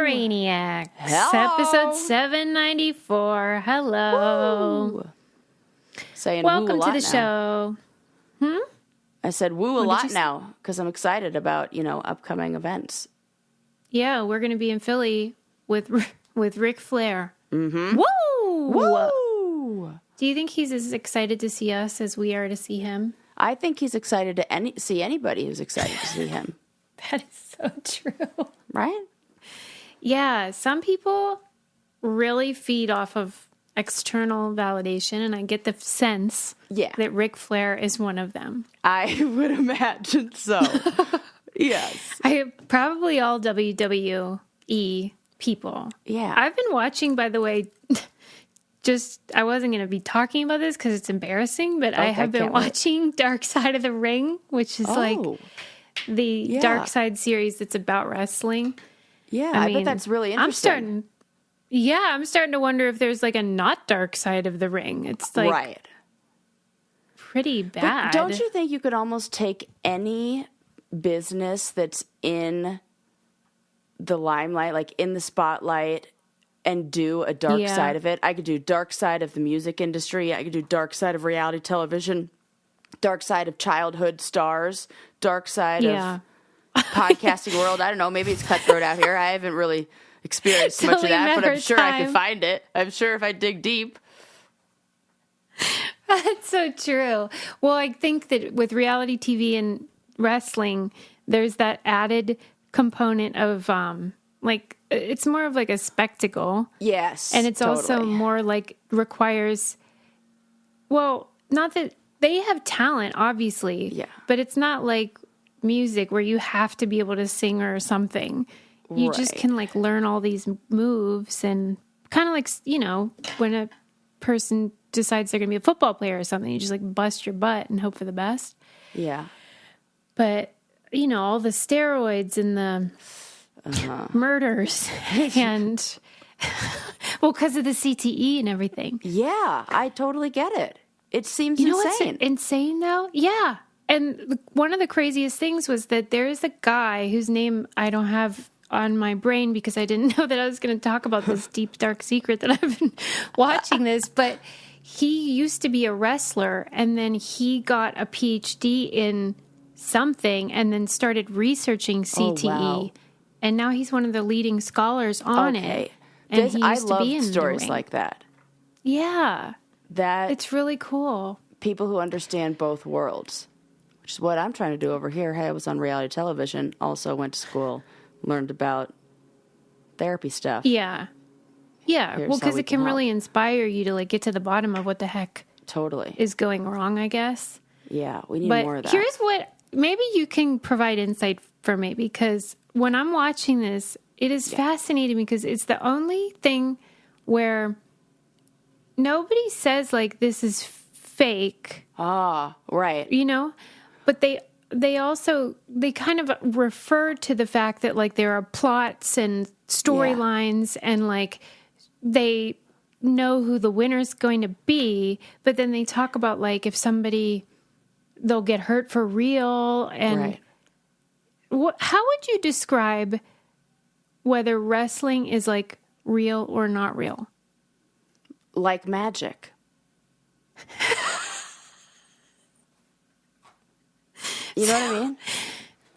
Brainiacs. Hello. Episode 794. Hello. Woo. Saying Welcome woo a to lot the show. I said woo a did lot you say? now because I'm excited about, upcoming events. Yeah, we're going to be in Philly with Ric Flair. Mm-hmm. Woo! Woo! Do you think he's as excited to see us as we are to see him? I think he's excited to see anybody who's excited to see him. That is so true. Right? Yeah, some people really feed off of external validation, and I get the sense that Ric Flair is one of them. I would imagine so. Yes. Probably all WWE people. Yeah. I've been watching, by the way, I wasn't going to be talking about this because it's embarrassing, but I have been watching Dark Side of the Ring, which is like the Dark Side series that's about wrestling. Yeah, I bet that's really interesting. I'm starting to wonder if there's like a not dark side of the ring. It's like pretty bad. But don't you think you could almost take any business that's in the limelight, like in the spotlight, and do a dark side of it? I could do dark side of the music industry. I could do dark side of reality television, dark side of childhood stars, dark side of podcasting world. I don't know. Maybe it's cutthroat out here. I haven't really experienced much of that, but I'm sure I could find it. I'm sure if I dig deep. That's so true. Well, I think that with reality TV and wrestling, there's that added component of it's more of like a spectacle. Yes. And it's also more like requires, well, not that they have talent, obviously, but it's not like music where you have to be able to sing or something. You just can like learn all these moves, and kind of like, when a person decides they're going to be a football player or something, you just like bust your butt and hope for the best. Yeah. But, all the steroids and the murders and, well, because of the CTE and everything. Yeah, I totally get it. It seems insane. What's insane, though? Yeah. And one of the craziest things was that there is a guy whose name I don't have on my brain because I didn't know that I was going to talk about this deep, dark secret that I've been watching this. But he used to be a wrestler, and then he got a PhD in something and then started researching CTE. Oh, wow. And now he's one of the leading scholars on it. And he used to be in stories the ring. like that. Yeah. It's really cool. People who understand both worlds, which is what I'm trying to do over here. Hey, I was on reality television, also went to school, learned about therapy stuff. Yeah. Yeah. Here's well, because how we it can help. really inspire you to like get to the bottom of what the heck is going wrong, I guess. Yeah, we need more of that. Here's what, maybe you can provide insight for me, because when I'm watching this, it is fascinating because it's the only thing where nobody says like this is fake. Ah, right. But they also kind of refer to the fact that like there are plots and storylines and like they know who the winner's going to be, but then they talk about like if they'll get hurt for real. And how would you describe whether wrestling is like real or not real? Like magic. You know what I mean?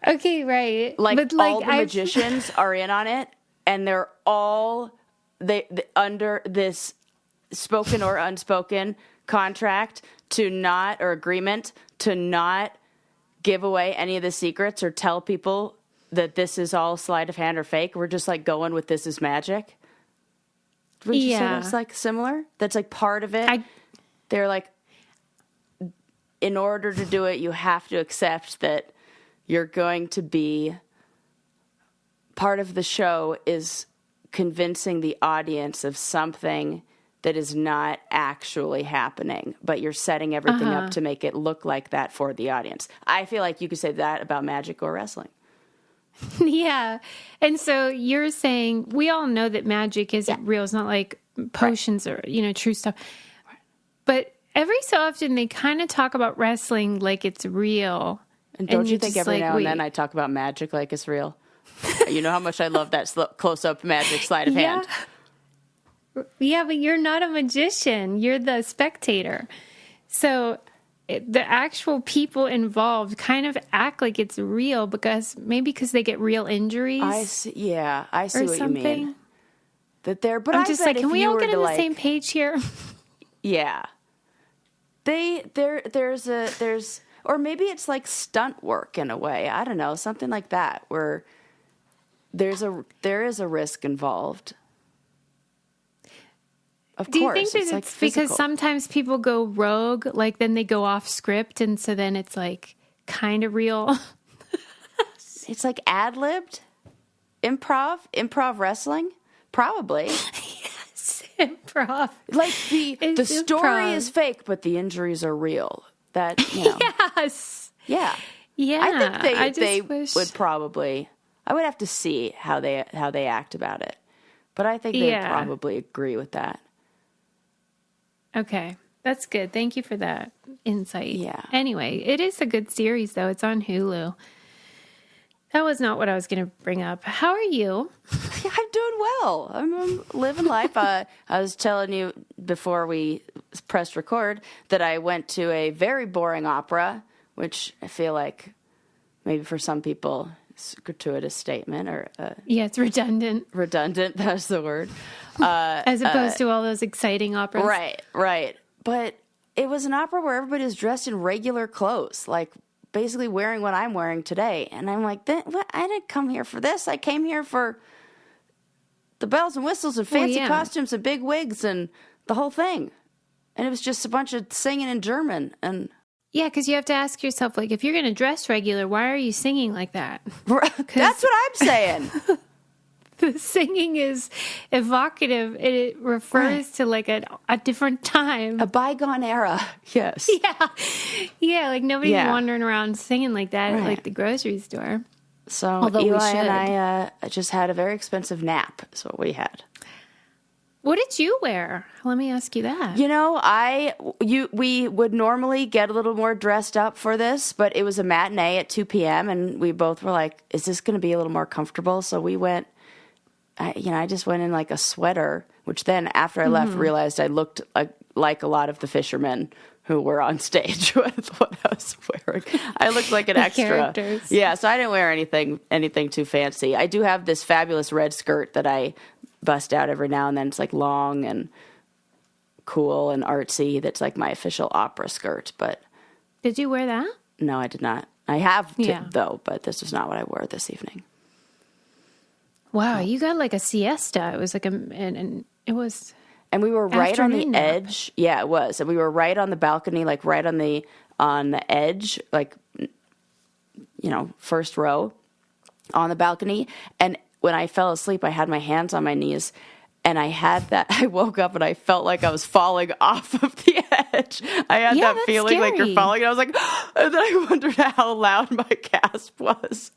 Okay, right. But all the magicians are in on it, and they're all they under this spoken or unspoken contract or agreement to not give away any of the secrets or tell people that this is all sleight of hand or fake. We're just like going with this is magic. Would you say that's like similar? That's like part of it. They're like, in order to do it, you have to accept that you're going to be part of the show is convincing the audience of something that is not actually happening, but you're setting everything up to make it look like that for the audience. I feel like you could say that about magic or wrestling. Yeah. And so you're saying we all know that magic isn't real. It's not like potions or, true stuff. But every so often they kind of talk about wrestling like it's real. And don't you think every now and then I talk about magic like it's real? You know how much I love that close-up magic sleight of hand. Yeah, but you're not a magician. You're the spectator. So the actual people involved kind of act like it's real because they get real injuries. I see. Yeah, I see what something. you mean. But I'm just like, can we all get on the same page here? Yeah. There's or maybe it's like stunt work in a way. I don't know, something like that where there is a risk involved. Of Do you course, think that it's because sometimes people go rogue, like then they go off script, and so then it's like kind of real? It's like ad-libbed? Improv wrestling? Probably. Yes, improv. Like the story is fake, but the injuries are real. That, Yes. Yeah. Yeah. I think they would probably, I would have to see how they act about it. But I think they'd probably agree with that. Okay. That's good. Thank you for that insight. Yeah. Anyway, it is a good series, though. It's on Hulu. That was not what I was going to bring up. How are you? I'm doing well. I'm living life. I was telling you before we pressed record that I went to a very boring opera, which I feel like maybe for some people it's a gratuitous statement or yeah, it's redundant. Redundant, that's the word. As opposed to all those exciting operas. Right. But it was an opera where everybody was dressed in regular clothes, like basically wearing what I'm wearing today. And I'm like, I didn't come here for this. I came here for the bells and whistles and fancy costumes and big wigs and the whole thing. And it was just a bunch of singing in German. And yeah, because you have to ask yourself, like, if you're going to dress regular, why are you singing like that? That's what I'm saying. The singing is evocative. It refers to like a different time. A bygone era. Yes. Yeah, like nobody's wandering around singing like that at like the grocery store. So although Eli and I just had a very expensive nap is what we had. What did you wear? Let me ask you that. You know, we would normally get a little more dressed up for this, but it was a matinee at 2 p.m. and we both were like, is this going to be a little more comfortable? So we went, I just went in like a sweater, which then after I left realized I looked like a lot of the fishermen who were on stage with what I was wearing. I looked like an extra. Characters. Yeah, so I didn't wear anything too fancy. I do have this fabulous red skirt that I bust out every now and then. It's like long and cool and artsy. That's like my official opera skirt. But did you wear that? No, I did not. I have though, but this was not what I wore this evening. Wow, you got like a siesta. It was like and it was. And we were right on the nap. edge. Yeah, it was. And we were right on the balcony, like right on the edge, like first row on the balcony. And when I fell asleep, I had my hands on my knees, and I woke up and I felt like I was falling off of the edge. I had that feeling scary. like you're falling. And I was like, and then I wondered how loud my gasp was.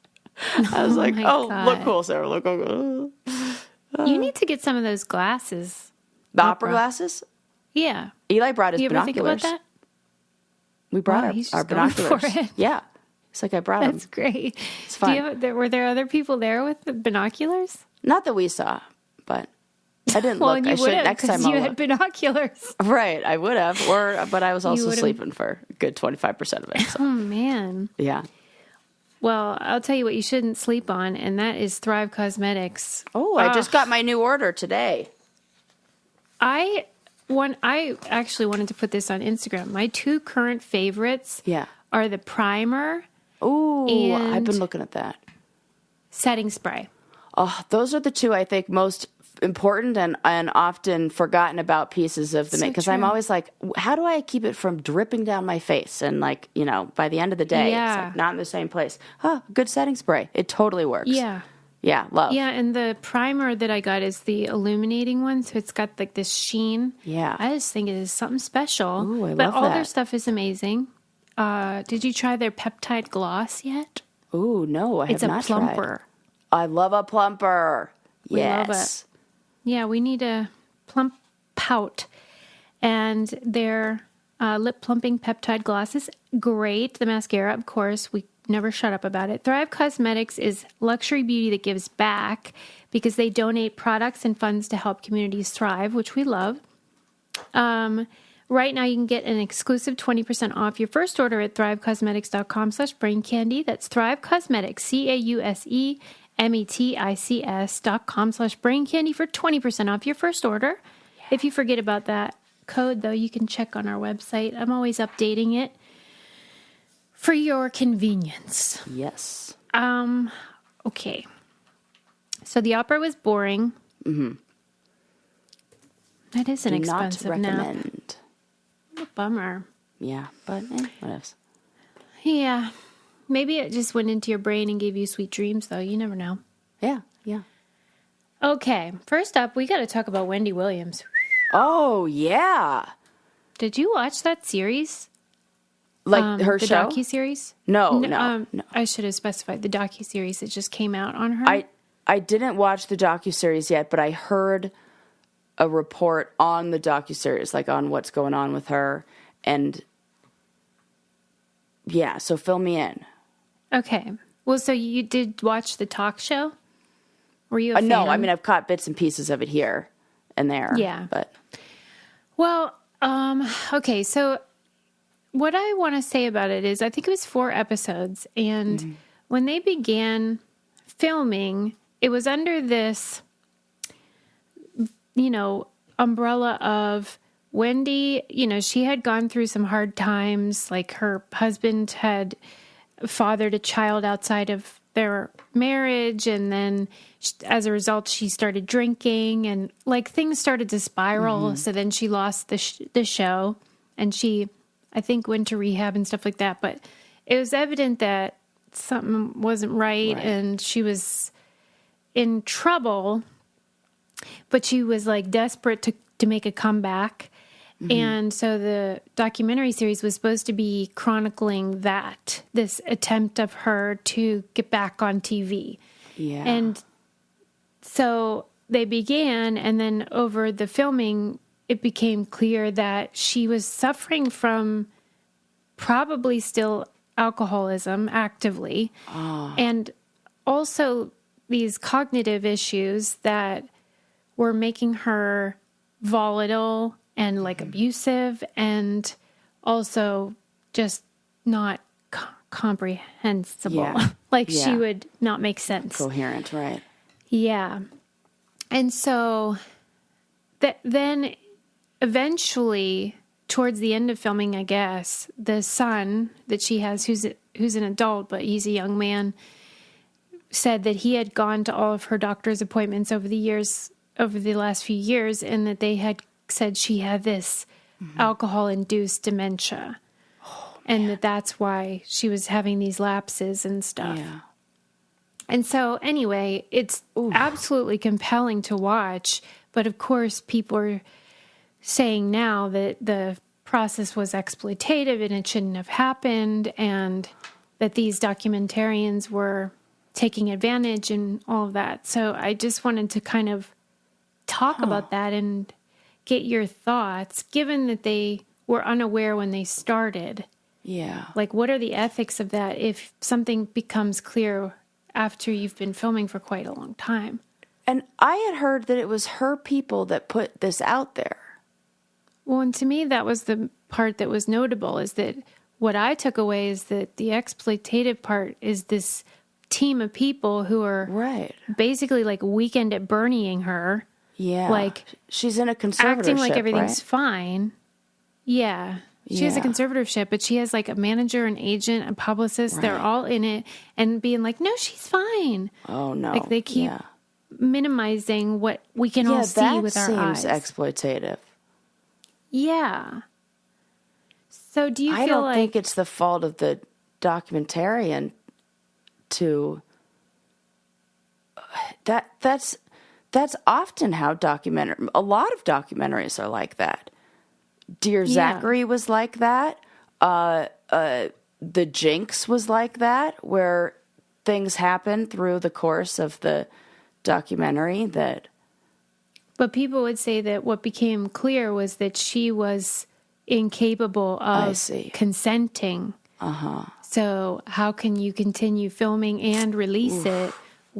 I was like, God. Look cool, Sarah. Look cool. You need to get some of those glasses. The opera glasses? Yeah. Eli brought his you ever binoculars. think about that? We brought our going binoculars. for it. Yeah. It's like I brought them. That's great. It's fun. Were there other people there with the binoculars? Not that we saw, but I didn't Well, look. and you I should would have next time. because you had binoculars. Right, I would have, but I was also sleeping for a good 25% of it. So. Oh man. Yeah. Well, I'll tell you what you shouldn't sleep on, and that is Thrive Cosmetics. Oh, I just got my new order today. I actually wanted to put this on Instagram. My two current favorites are the primer. Oh, and I've been looking at that. Setting spray. Oh, those are the two I think most important and often forgotten about pieces of the makeup. Because I'm always like, how do I keep it from dripping down my face? And like, by the end of the day, it's like not in the same place. Oh, good setting spray. It totally works. Yeah. Yeah, love. Yeah, and the primer that I got is the illuminating one, so it's got like this sheen. Yeah. I just think it is something special. Ooh, I love but all that. their stuff is amazing. Did you try their peptide gloss yet? Ooh, no, I have not tried. It's a plumper. I love a plumper. Yes. We love it. Yeah, we need a plump pout. And their lip plumping peptide gloss is great. The mascara, of course, we never shut up about it. Thrive Cosmetics is luxury beauty that gives back because they donate products and funds to help communities thrive, which we love. Right now, you can get an exclusive 20% off your first order at thrivecosmetics.com/braincandy. That's Thrive Cosmetics, CAUSEMETICS.com/braincandy for 20% off your first order. Yeah. If you forget about that code, though, you can check on our website. I'm always updating it for your convenience. Yes. Okay. So the opera was boring. Mm-hmm. That is an expensive not nap. recommend. What a bummer. Yeah, but what else? Yeah. Maybe it just went into your brain and gave you sweet dreams, though. You never know. Yeah. Okay. First up, we got to talk about Wendy Willams. Oh, yeah. Did you watch that series? Like her the show? docuseries? No. I should have specified the docuseries that just came out on her. I didn't watch the docuseries yet, but I heard a report on the docuseries, like on what's going on with her. And yeah, so fill me in. Okay. Well, so you did watch the talk show? Were you a fan? No, I mean, I've caught bits and pieces of it here and there. Yeah. But well, okay. So what I want to say about it is I think it was 4 episodes. And when they began filming, it was under this, umbrella of Wendy, she had gone through some hard times. Like her husband had fathered a child outside of their marriage. And then as a result, she started drinking and like things started to spiral. So then she lost the show and she, I think, went to rehab and stuff like that. But it was evident that something wasn't right. And she was in trouble, but she was like desperate to make a comeback. And so the documentary series was supposed to be chronicling this attempt of her to get back on TV. yeah. And so they began, and then over the filming, it became clear that she was suffering from probably still alcoholism actively. And also these cognitive issues that were making her volatile and like abusive and also just not comprehensible. Like she would not make sense. Coherent, right. Yeah. And so then eventually towards the end of filming, I guess, the son that she has, who's an adult, but he's a young man, said that he had gone to all of her doctor's appointments over the last few years, and that they had said she had this alcohol-induced dementia. And that's why she was having these lapses and stuff. Yeah. And so anyway, it's absolutely compelling to watch. But of course, people are saying now that the process was exploitative and it shouldn't have happened, and that these documentarians were taking advantage and all of that. So I just wanted to kind of talk about that and get your thoughts, given that they were unaware when they started. Yeah. Like, what are the ethics of that if something becomes clear after you've been filming for quite a long time? And I had heard that it was her people that put this out there. Well, and to me, that was the part that was notable, is that what I took away is that the exploitative part is this team of people who are basically like weekend at Bernieing her. Yeah. Like, she's in a conservatorship, acting like everything's fine. Yeah. She has a conservatorship, but she has like a manager, an agent, a publicist. They're all in it and being like, no, she's fine. Oh, no. Like they keep minimizing what we can all see with our eyes. That seems exploitative. Yeah. So do you feel I don't think like it's the fault of the documentarian to... That's often how a lot of documentaries are like that. Dear Zachary was like that. The Jinx was like that, where things happen through the course of the documentary that... But people would say that what became clear was that she was incapable of consenting. So how can you continue filming and release it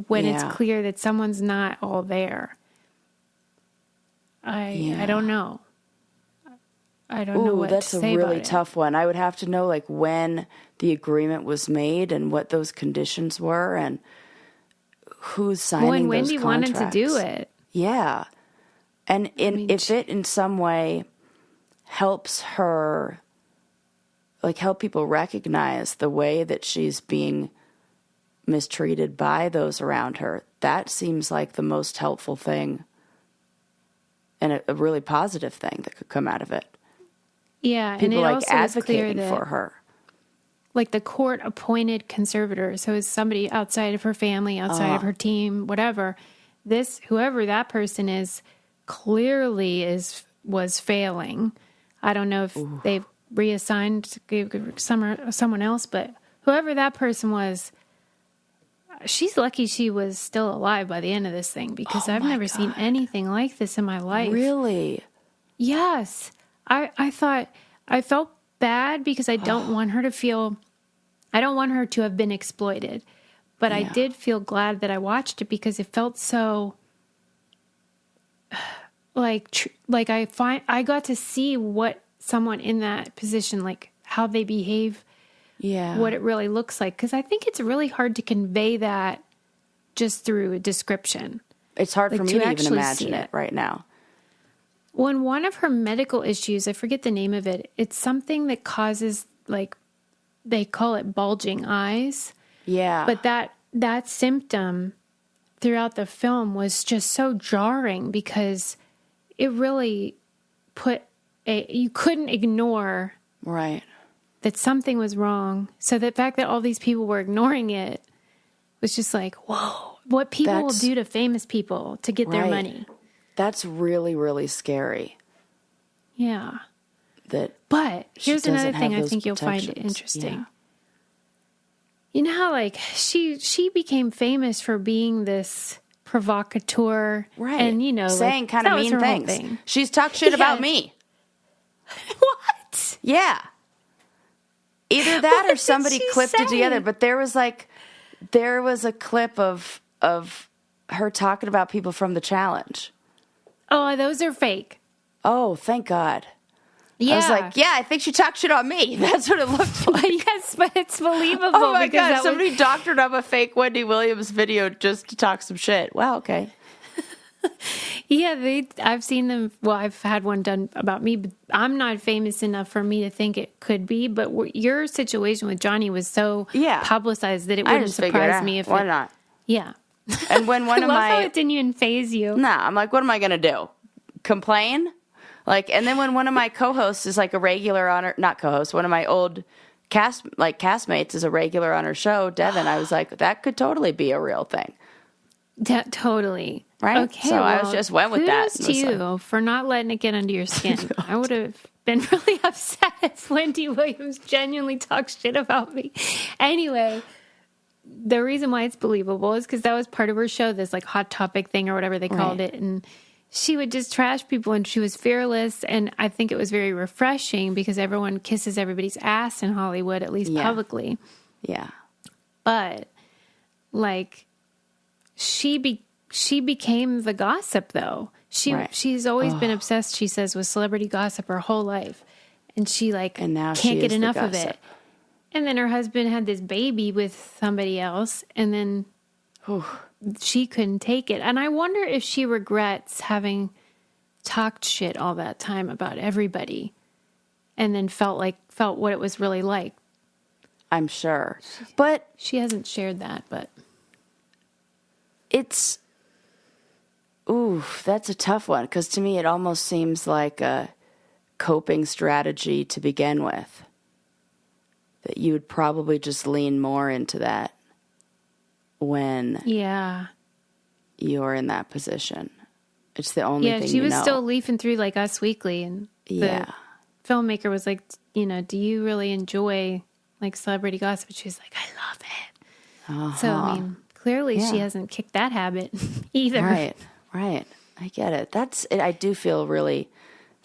when it's clear that someone's not all there? I don't know. I don't know what that's to say a really about tough one. I would have to know like when the agreement was made and what those conditions were and who's signing when those Wendy contracts. wanted to do it. Yeah. And if it in some way helps her, like help people recognize the way that she's being mistreated by those around her, that seems like the most helpful thing and a really positive thing that could come out of it. Yeah, People and it like also was clear advocating that, for her. like the court appointed conservator, so it's somebody outside of her family, outside of her team, whatever. Whoever that person is, clearly was failing. I don't know if they've reassigned someone else, but whoever that person was, she's lucky she was still alive by the end of this thing, because I've never seen anything like this in my life. Really? Yes. I felt bad because I don't want her to have been exploited. But I did feel glad that I watched it because it felt so like I got to see what someone in that position, like how they behave, what it really looks like. Because I think it's really hard to convey that just through a description. It's hard for me to even actually imagine see it right now. When one of her medical issues, I forget the name of it, it's something that causes, like, they call it bulging eyes. Yeah. But that symptom throughout the film was just so jarring because it really you couldn't ignore that something was wrong. So the fact that all these people were ignoring it was just like, whoa, what people will do to famous people to get their money. That's really, really scary. Yeah. But here's another thing I think you'll find interesting. Yeah. You know how, like, she became famous for being this provocateur. Right. And, you know, saying like, kind of mean things. She's talked shit about me. What? Yeah. Either that or somebody clipped it together. But there was a clip of her talking about people from the challenge. Oh, those are fake. Oh, thank God. Yeah. I was like, I think she talked shit on me. That's what it looked like. Yes, but it's believable. Oh my God, somebody doctored up a fake Wendy Willams video just to talk some shit. Wow, okay. Yeah, I've seen them. Well, I've had one done about me, but I'm not famous enough for me to think it could be. But your situation with Johnny was so publicized that it wouldn't surprise me if why not? Yeah. And when one of I love how it didn't even faze you. Nah, I'm like, what am I going to do? Complain? Like, and then when one of my co-hosts is like a regular on her, not co-host, one of my old castmates is a regular on her show, Devin, I was like, that could totally be a real thing. Totally. Right? Okay. So I just went with that. Kudos to you for not letting it get under your skin. I would have been really upset if Wendy Willams genuinely talked shit about me. Anyway, the reason why it's believable is because that was part of her show, this like hot topic thing or whatever they called it. And she would just trash people and she was fearless. And I think it was very refreshing because everyone kisses everybody's ass in Hollywood, at least publicly. Yeah. But like she became the gossip though. She's always been obsessed, she says, with celebrity gossip her whole life. And she can't get enough of it. And then her husband had this baby with somebody else, and then she couldn't take it. And I wonder if she regrets having talked shit all that time about everybody and then felt what it was really like. I'm sure. But she hasn't shared that, but that's a tough one, because to me it almost seems like a coping strategy to begin with. That you would probably just lean more into that when you're in that position. It's the only thing you know. Yeah, she was still leafing through like Us Weekly, and the filmmaker was like, do you really enjoy like celebrity gossip? And she was like, I love it. So, I mean, clearly she hasn't kicked that habit either. Right. I get it. I do feel really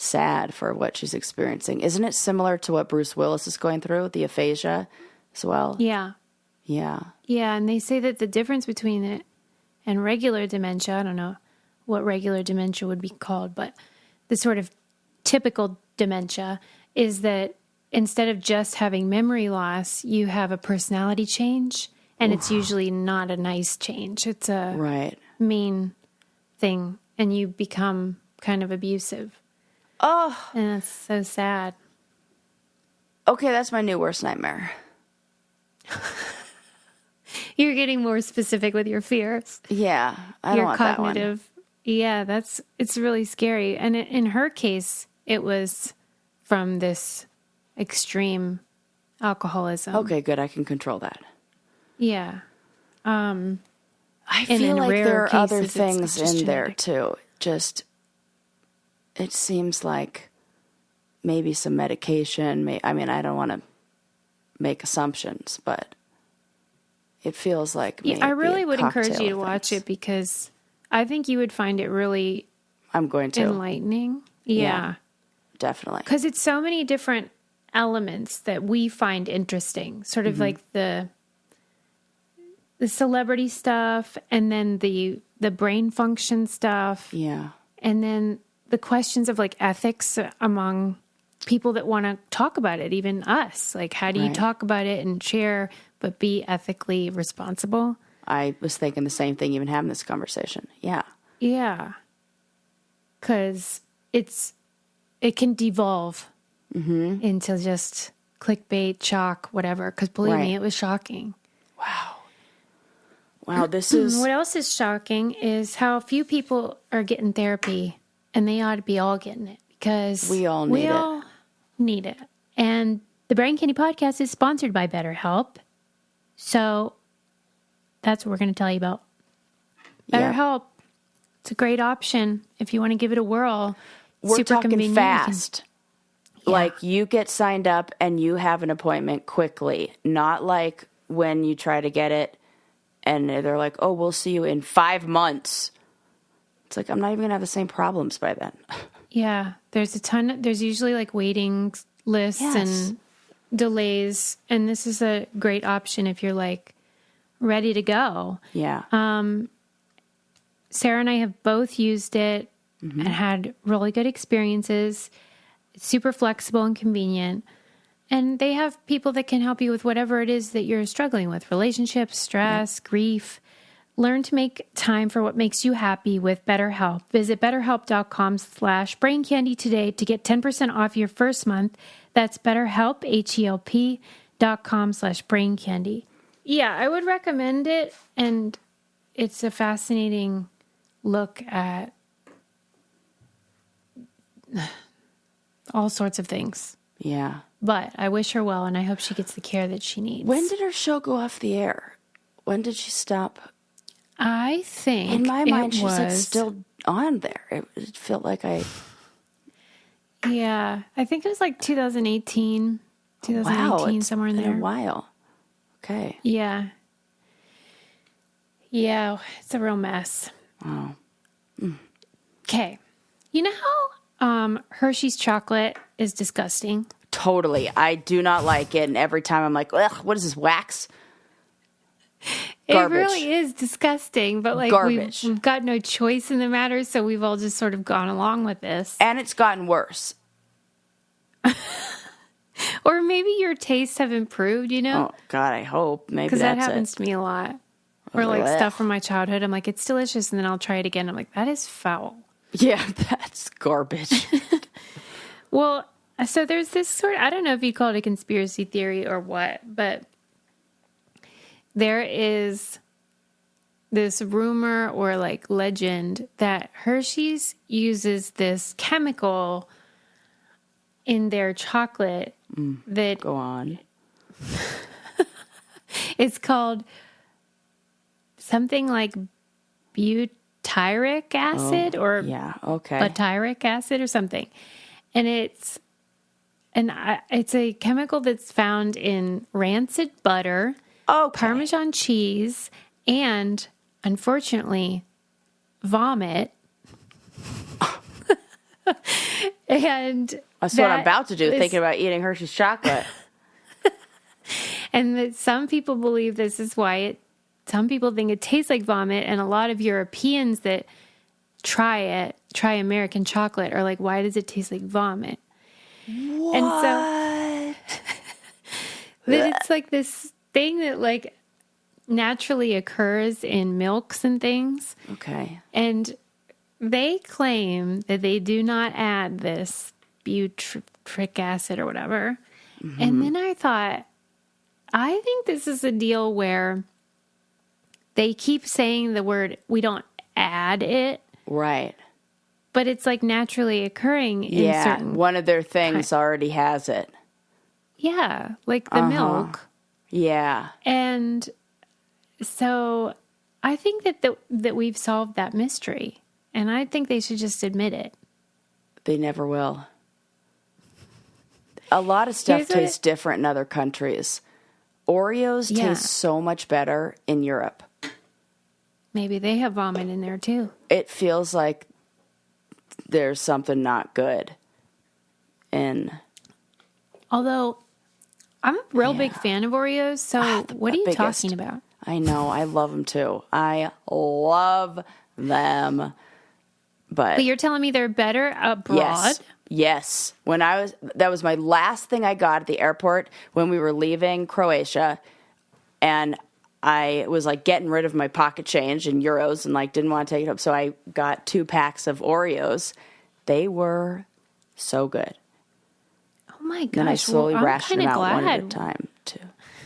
sad for what she's experiencing. Isn't it similar to what Bruce Willis is going through, the aphasia as well. Yeah. Yeah. Yeah, and they say that the difference between it and regular dementia, I don't know what regular dementia would be called, but the sort of typical dementia is that instead of just having memory loss, you have a personality change, and it's usually not a nice change. It's a Right. mean thing, and you become kind of abusive. Oh, And that's so sad. okay. That's my new worst nightmare. You're getting more specific with your fears. Yeah. I don't Your want cognitive. Yeah, it's really scary. And in her case, it was from this extreme alcoholism. that one. Okay, good. I can control that. Yeah. I And feel in like rarer there are other cases, it's things just in there genetic. too. Just, it seems like maybe some medication. I mean, I don't want to make assumptions, but it feels like maybe I really a would encourage cocktail you to of watch things. it because I think you would find it really I'm going to, enlightening. Yeah. definitely. Because it's so many different elements that we find interesting, sort of like the celebrity stuff, and then the brain function stuff, Yeah. and then the questions of like ethics among people that want to talk about it, even us. Like, how do you Right. talk about it and share, but be ethically responsible? I was thinking the same thing, even having this conversation. Yeah. Yeah. Because it can devolve into just clickbait, shock, whatever. Because believe me, Right. it was shocking. Wow, this is What else is shocking is how few people are getting therapy, and they ought to be all getting it because We all need it. all need it. And the Brain Candy Podcast is sponsored by BetterHelp. So that's what we're going to tell you about. Yeah. BetterHelp. It's a great option if you want to give it a whirl. we're Super talking convenient. You can- fast. Like you get signed up and you have an appointment quickly, not like when you try to get it and they're like, "Oh, we'll see you in 5 months." It's like I'm not even going to have the same problems by then. Yeah, there's there's usually like waiting lists Yes. and delays. And this is a great option if you're like ready to go. Yeah. Sarah and I have both used it and had really good experiences. It's super flexible and convenient. And they have people that can help you with whatever it is that you're struggling with, relationships, stress, grief. Learn to make time for what makes you happy with BetterHelp. Visit BetterHelp.com/braincandy today to get 10% off your first month. That's BetterHelp, HELP.com/braincandy. Yeah, I would recommend it. And it's a fascinating look at all sorts of things. Yeah. But I wish her well, and I hope she gets the care that she needs. When did her show go off the air? When did she stop? I think In my mind, it she was like was- still on there. It felt like Yeah, I think it was like 2018, 2019, it's somewhere in been there. a while. Okay. Yeah. Yeah, it's a real mess. Wow. Okay. You know how Hershey's chocolate is disgusting? Totally. I do not like it. And every time I'm like, ugh, what is this, wax? Garbage. It really is disgusting, but like Garbage. we've got no choice in the matter, so we've all just sort of gone along with this. And it's gotten worse. Or maybe your tastes have improved, you know? Oh, God, I hope. Maybe Because that that's happens it. to me a lot. Or like Blech. stuff from my childhood. I'm like, it's delicious. And then I'll try it again. I'm like, that is foul. Yeah, that's garbage. Well, so there's this sort of, I don't know if you'd call it a conspiracy theory or what, but there is this rumor or like legend that Hershey's uses this chemical in their chocolate that Go on. it's called something like butyric acid or Yeah, okay. butyric acid or something. And it's a chemical that's found in rancid butter, Okay. Parmesan cheese, and unfortunately, vomit. And That's what I'm about to do, thinking about eating Hershey's chocolate. And that some people believe this is why some people think it tastes like vomit. And a lot of Europeans that try American chocolate are like, why does it taste like vomit? What? And so that it's like this thing that like naturally occurs in milks and things. Okay. And they claim that they do not add this butyric acid or whatever. Mm-hmm. And then I thought, I think this is a deal where they keep saying the word, we don't add it. Right. But it's like naturally occurring in certain... one of their things already has it. Yeah, like the milk. Yeah. And so I think that we've solved that mystery. And I think they should just admit it. They never will. A lot of stuff tastes different in other countries. Oreos taste so much better in Europe. Maybe they have vomit in there too. It feels like there's something not good. And although I'm a real big fan of Oreos, so what are you talking about? I know, I love them too. I love them. But you're telling me they're better abroad? Yes. That was my last thing I got at the airport when we were leaving Croatia, and I was like getting rid of my pocket change in euros and like didn't want to take it up. So I got 2 packs of Oreos. They were so good. Oh my gosh. Then I slowly rationed them out glad. one at a time too.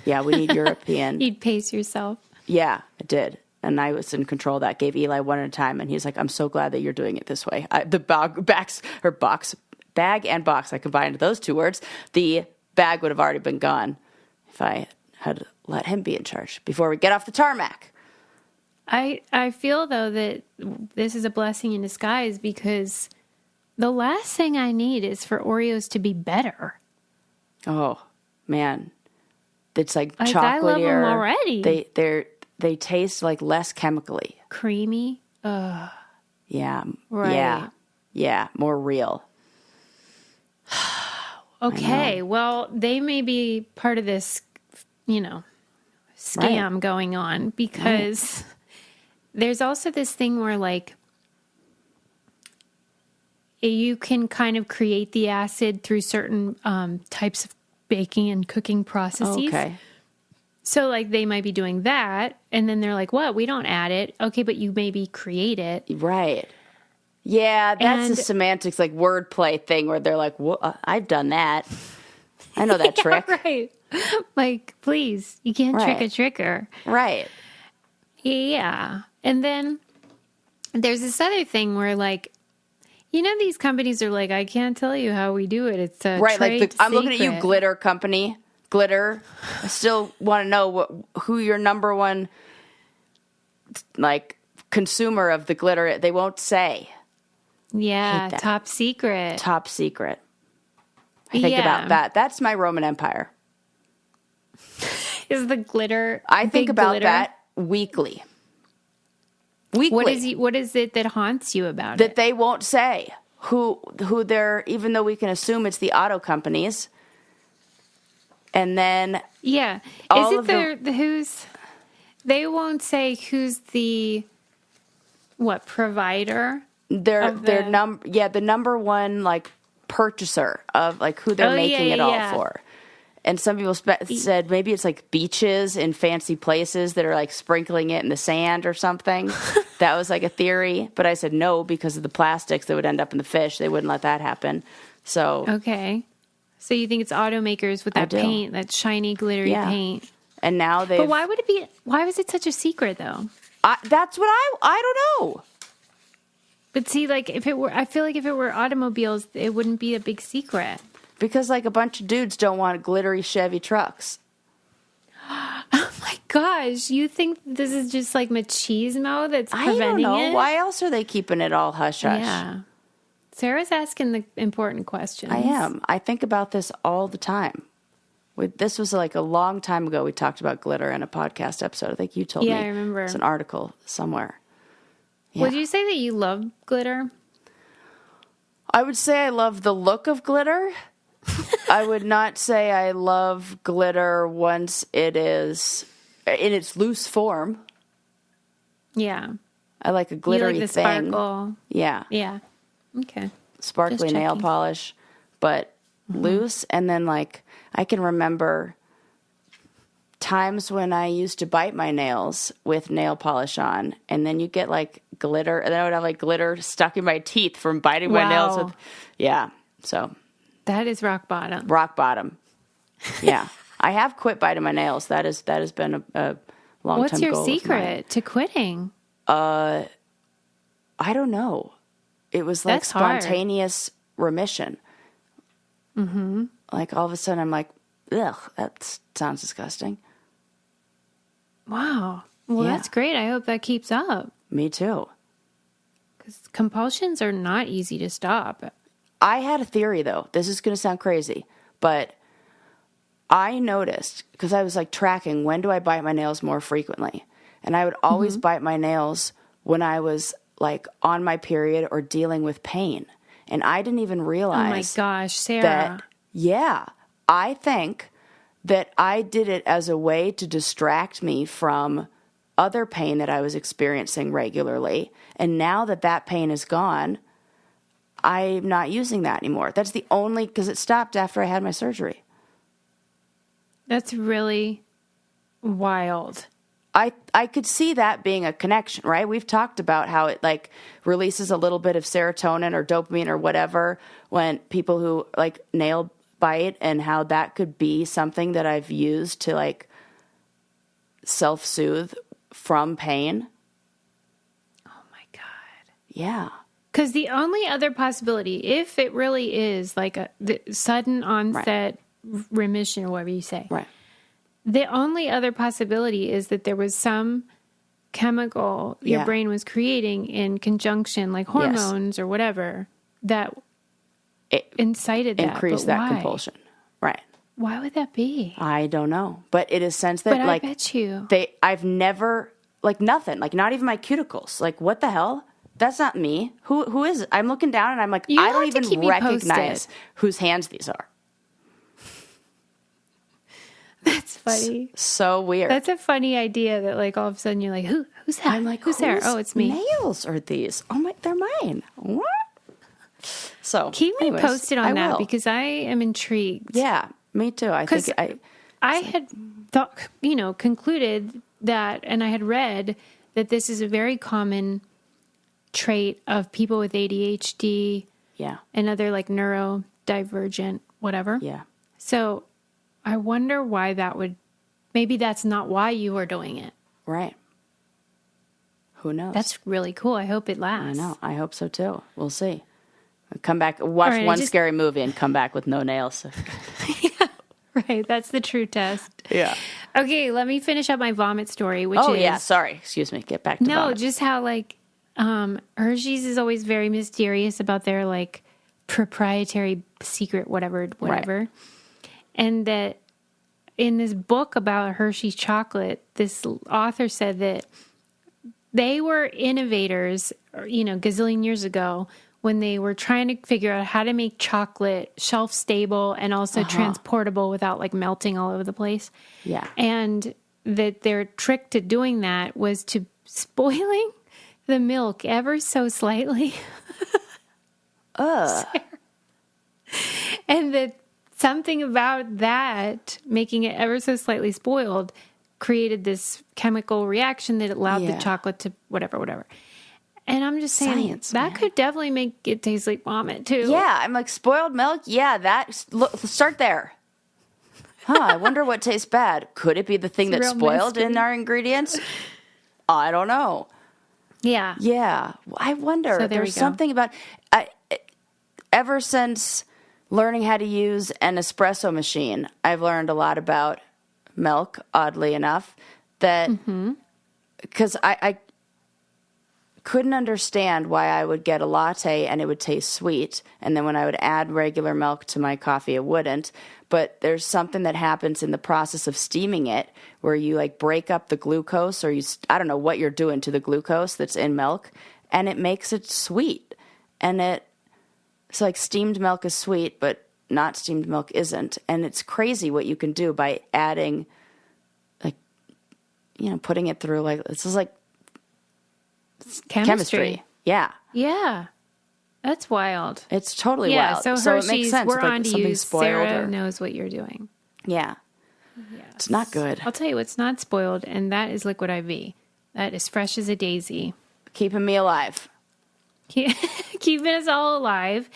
Yeah, we need European. You'd pace yourself. Yeah, I did. And I was in control of that. Gave Eli one at a time. And he's like, I'm so glad that you're doing it this way. Bag and box, I combined those 2 words. The bag would have already been gone if I had let him be in charge before we get off the tarmac. I feel, though, that this is a blessing in disguise because the last thing I need is for Oreos to be better. Oh, man. It's like chocolatier. I love them already. They taste like less chemically. Creamy. Ugh. Yeah. Right. Yeah. More real. Okay. Well, they may be part of this, scam going on because there's also this thing where like you can kind of create the acid through certain types of baking and cooking processes. Okay. So, like, they might be doing that, and then they're like, what? We don't add it. Okay, but you maybe create it. Right. Yeah, that's the semantics, like, wordplay thing where they're like, I've done that. I know that trick. Right. Like, please, you can't trick a tricker. Right. Yeah. And then there's this other thing where, like, these companies are like, I can't tell you how we do it. It's a trade I'm looking at you, glitter company. Glitter. I still want to know who your number one like consumer of the glitter. They won't say. Yeah, top secret. Top secret. I think about that. That's my Roman Empire. Is the glitter? I think about that weekly. What is it that haunts you about it? That they won't say who they're, even though we can assume it's the auto companies. And then they won't say who's the provider? The number one like purchaser of like who they're making it all for. And some people said maybe it's like beaches in fancy places that are like sprinkling it in the sand or something. That was like a theory, but I said no because of the plastics that would end up in the fish. They wouldn't let that happen. So okay. So you think it's automakers with that paint, that shiny, glittery paint? And now they. But why was it such a secret, though? That's what I don't know. But see, like I feel like if it were automobiles, it wouldn't be a big secret. Because like a bunch of dudes don't want glittery Chevy trucks. Oh my gosh! You think this is just like machismo that's preventing it? I don't know. Why else are they keeping it all hush hush? Yeah. Sarah's asking the important questions. I am. I think about this all the time. This was like a long time ago. We talked about glitter in a podcast episode. I think you told me. Yeah, I remember. It's an article somewhere. Yeah. Would you say that you love glitter? I would say I love the look of glitter. I would not say I love glitter once it is in its loose form. Yeah. I like a You glittery like the thing. sparkle. Yeah. Yeah. Okay. Sparkly Just nail checking. polish, but loose. And then, like, I can remember times when I used to bite my nails with nail polish on, and then you get like glitter, and then I would have like glitter stuck in my teeth from biting my nails Wow. with, yeah. So That is rock bottom. rock bottom. Yeah. I have quit biting my nails. That has been a long time goal. What's your of mine. secret to quitting? I don't know. It was like That's hard. spontaneous remission. Mm-hmm. Like all of a sudden I'm like, ugh, that sounds disgusting. Wow. Well, Yeah. that's great. I hope that keeps up. Me too. Because compulsions are not easy to stop. I had a theory though. This is going to sound crazy, but I noticed because I was like tracking when do I bite my nails more frequently? And I would always bite my nails when I was like on my period or dealing with pain. And I didn't even Oh my realize gosh, Sarah. that, yeah, I think that I did it as a way to distract me from other pain that I was experiencing regularly. And now that that pain is gone, I'm not using that anymore. That's the only, because it stopped after I had my surgery. That's really wild. I could see that being a connection, right? We've talked about how it like releases a little bit of serotonin or dopamine or whatever when people who like nail bite, and how that could be something that I've used to like self-soothe from pain. Oh my God. Yeah. Because the only other possibility, if it really is like the sudden onset remission or whatever you say, Right. the only other possibility is that there was some chemical your Yeah. brain was creating in conjunction, like hormones or whatever, that It incited that. increased But that why? compulsion. Right. Why would that be? I don't know. But it is sense that But I like bet you. I've never like nothing, like not even my cuticles. Like what the hell? That's not me. Who is it? I'm looking down and I'm like, You I don't have to even keep me recognize posted. whose hands these are. That's funny. So weird. That's a funny idea that like all of a sudden you're like, who's that? I'm like, who's there? Oh, it's me. Nails are these? Oh my, they're mine. What? So Keep me anyways, posted on I that will. because I am intrigued. Yeah, me too. I think 'Cause I had thought, concluded that, and I had read that this is a very common trait of people with ADHD yeah, and other like neurodivergent, whatever. yeah. So I wonder why that would, maybe that's not why you are doing it. Right. Who knows? That's really cool. I hope it lasts. I know. I hope so too. We'll see. I'll come back, watch right, I one just- scary movie, and come back with no nails. Right. That's the true test. Yeah. Okay. Let me finish up my vomit story, which Oh is. yeah. Sorry. Excuse me. Get back to No, vomit. just how like Hershey's is always very mysterious about their like proprietary secret, whatever. And that in this book about Hershey's chocolate, this author said that they were innovators, gazillion years ago when they were trying to figure out how to make chocolate shelf stable and also transportable without like melting all over the place. Yeah. And that their trick to doing that was to spoiling the milk ever so slightly. And that something about that, making it ever so slightly spoiled, created this chemical reaction that allowed Yeah. the chocolate to whatever. And I'm just saying Science, that man. could definitely make it taste like vomit too. Yeah. I'm like spoiled milk. Yeah. Look, start there. I wonder what tastes bad. Could it be the thing It's a that's real spoiled in mystery. our ingredients? I don't know. Yeah. Yeah. I wonder. So there we There's go. something about ever since learning how to use an espresso machine, I've learned a lot about milk, oddly enough, that because I couldn't understand why I would get a latte and it would taste sweet. And then when I would add regular milk to my coffee, it wouldn't. But there's something that happens in the process of steaming it where you like break up the glucose or I don't know what you're doing to the glucose that's in milk, and it makes it sweet. And it's like steamed milk is sweet, but not steamed milk isn't. And it's crazy what you can do by adding, like, putting it through, like, this is like chemistry. Yeah. Yeah. That's wild. It's totally Yeah, wild. so So it Hershey's, makes sense. we're Like on to something you. spoiled Sarah or, knows what you're doing. yeah. Yes. It's not good. I'll tell you what's not spoiled, and that is Liquid IV. That is fresh as a daisy. Keeping me alive. Keeping us all alive,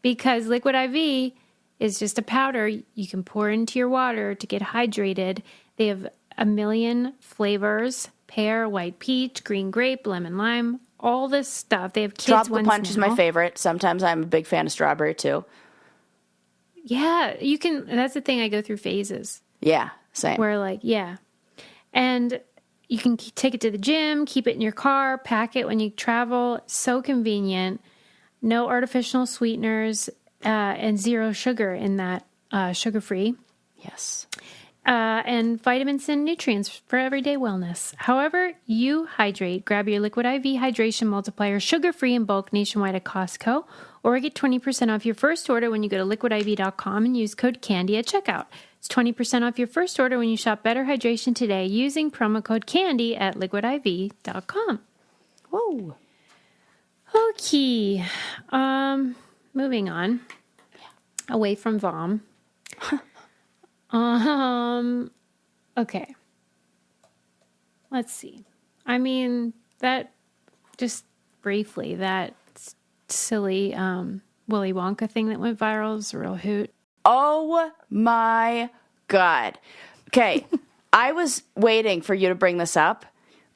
because Liquid IV is just a powder you can pour into your water to get hydrated. They have a million flavors: pear, white peach, green grape, lemon lime, all this stuff. They have kids Tropical ones Punch is now. my favorite. Sometimes I'm a big fan of strawberry too. Yeah, you can. That's the thing. I go through phases Yeah, same. where, like, yeah, and you can take it to the gym, keep it in your car, pack it when you travel. So convenient. No artificial sweeteners and zero sugar in that, sugar-free. Yes. And vitamins and nutrients for everyday wellness. However you hydrate, grab your Liquid IV Hydration Multiplier sugar-free in bulk nationwide at Costco, or get 20% off your first order when you go to liquidiv.com and use code CANDY at checkout. It's 20% off your first order when you shop Better Hydration today using promo code CANDY at liquidiv.com. Whoa. Okay. Moving on. Away from vom. Okay. Let's see. I mean, that, just briefly, that silly Willy Wonka thing that went viral is a real hoot. Oh my God. Okay. I was waiting for you to bring this up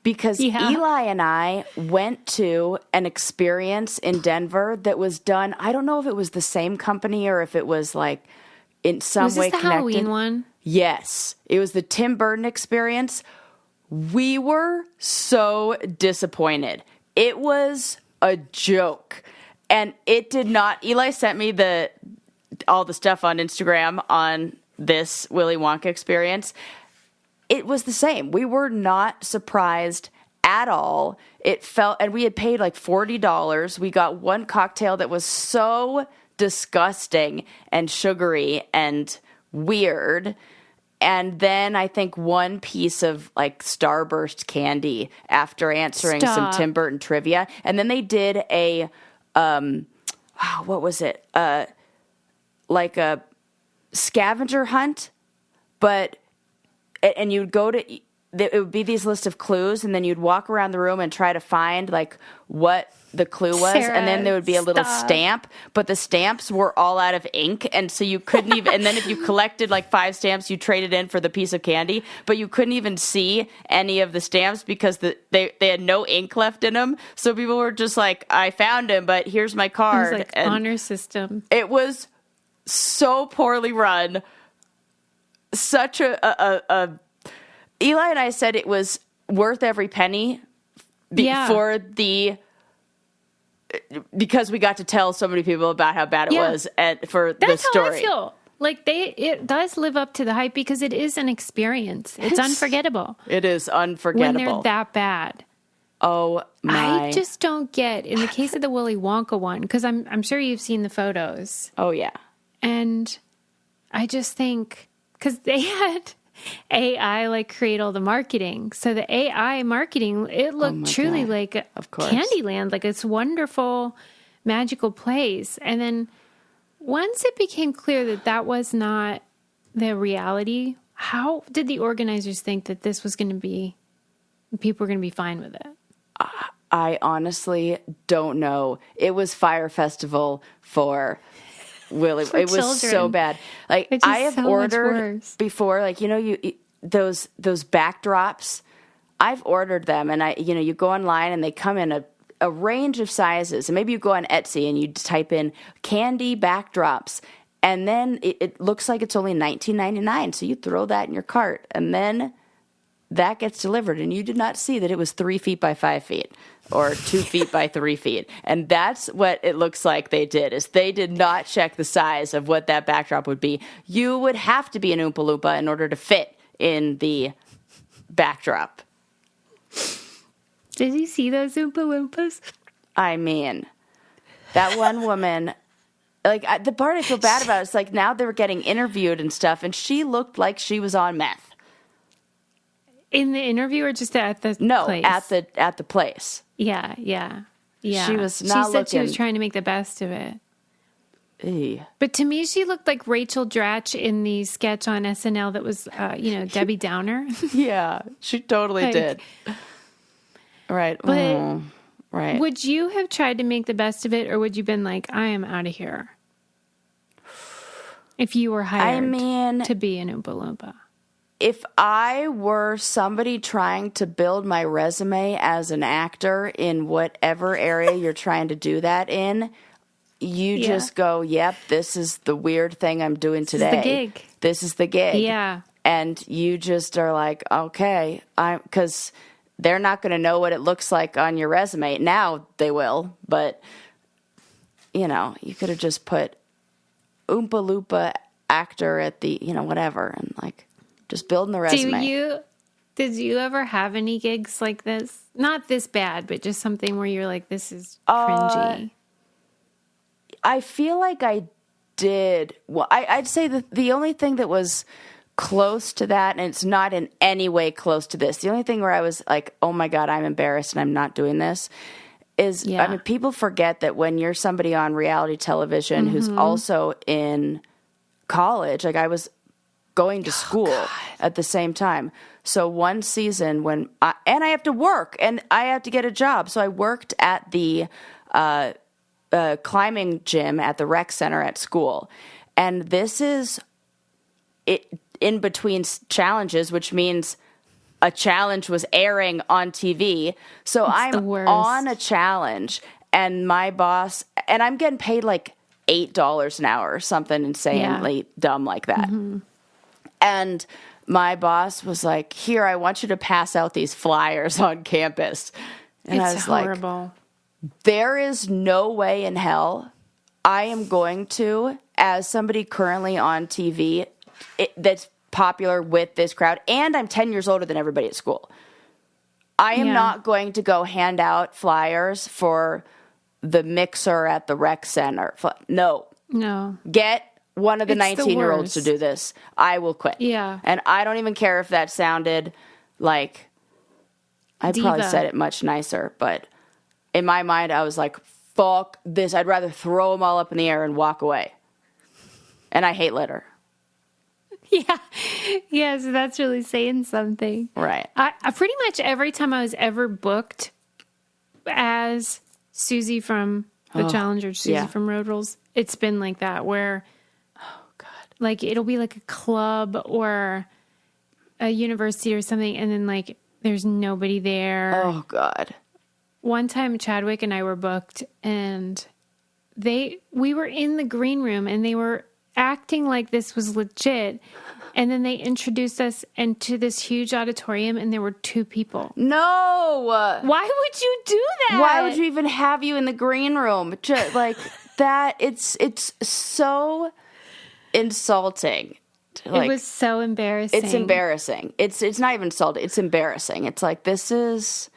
because Eli and I went to an experience in Denver that was done. I don't know if it was the same company or if it was like in some way Was this the connected. Halloween one? Yes. It was the Tim Burton experience. We were so disappointed. It was a joke. And it did not. Eli sent me all the stuff on Instagram on this Willy Wonka experience. It was the same. We were not surprised at all. It felt, and we had paid like $40. We got one cocktail that was so disgusting and sugary and weird. And then I think one piece of like Starburst candy after answering some Tim Burton trivia. And then they did a, what was it? Like a scavenger hunt, and you'd go to, it would be these list of clues, and then you'd walk around the room and try to find like what the clue was, Sarah, and then there would be a little stamp, but the stamps were all out of ink, and so you couldn't even, and then if you collected like 5 stamps, you traded in for the piece of candy, but you couldn't even see any of the stamps because they had no ink left in them, so people were just like, I found him, but here's my card. It was like honor system. It was so poorly run. Such a Eli and I said it was worth every penny because we got to tell so many people about how bad it was for the story. That's how I feel. Like it does live up to the hype because it is an experience. It's unforgettable. It is unforgettable. When they're that bad. Oh my. I just don't get, in the case of the Willy Wonka one, because I'm sure you've seen the photos. Oh yeah. And I just think, because they had AI like create all the marketing. So the AI marketing, it looked truly like Candyland, like it's wonderful, magical place. And then once it became clear that was not the reality, how did the organizers think that this was going to be, people were going to be fine with it? I honestly don't know. It was Fire Festival for Willy. It was so bad. Like I have ordered before, like, those backdrops. I've ordered them, and you go online and they come in a range of sizes. And maybe you go on Etsy and you type in candy backdrops, and then it looks like it's only $19.99. So you throw that in your cart, and then that gets delivered, and you did not see that it was 3 feet by 5 feet or 2 feet by 3 feet. And that's what it looks like they did, is they did not check the size of what that backdrop would be. You would have to be an Oompa Loompa in order to fit in the backdrop. Did you see those Oompa Loompas? I mean, that one woman, Like, the part I feel bad about is, like, now they were getting interviewed and stuff, and she looked like she was on meth. In the interview or just at the No, place? at the place. Yeah. She was not She said looking... she was trying to make the best of it. Eey. But to me, she looked like Rachel Dratch in the sketch on SNL that was, Debbie Downer. Yeah, she totally did. Right. But right. would you have tried to make the best of it, or would you been like, I am out of here? If you were hired to be an Oompa Loompa. If I were somebody trying to build my resume as an actor in whatever area you're trying to do that in, you just go, yep, this is the weird thing I'm doing today. This is the gig. This is the gig. Yeah. And you just are like, okay, because they're not going to know what it looks like on your resume. Now they will, but, you could have just put Oompa Loompa actor at the, whatever, and like, just building the resume. Did you ever have any gigs like this? Not this bad, but just something where you're like, this is cringy. I feel like I did. Well, I'd say that the only thing that was close to that, and it's not in any way close to this, the only thing where I was like, oh my God, I'm embarrassed and I'm not doing this, is, people forget that when you're somebody on reality television who's also in college, like I was going to school at the same time. So one season and I have to work and I have to get a job. So I worked at the climbing gym at the rec center at school. And this is it in between challenges, which means a challenge was airing on TV. So I'm on a challenge and my boss, and I'm getting paid like $8 an hour or something insanely dumb like that. And my boss was like, here, I want you to pass out these flyers on campus. And I was horrible. Like, there is no way in hell I am going to, as somebody currently on TV that's popular with this crowd, and I'm 10 years older than everybody at school. I am not going to go hand out flyers for the mixer at the rec center. No. Get one of the 19-year-olds to do this. I will quit. Yeah. And I don't even care if that sounded like, I probably said it much nicer, but in my mind, I was like, fuck this. I'd rather throw them all up in the air and walk away. And I hate litter. Yeah, so that's really saying something. Right. I pretty much every time I was ever booked as Susie from The Challenger, Susie from Road Rules, it's been like that where, like, it'll be like a club or a university or something, and then, like, there's nobody there. Oh, God. One time, Chadwick and I were booked, and we were in the green room, and they were acting like this was legit, and then they introduced us into this huge auditorium, and there were 2 people. No! Why would you do that? Why would you even have you in the green room? Just, like, that, it's so insulting. Like, it was so embarrassing. It's embarrassing. It's not even insulting. It's embarrassing. It's like, this is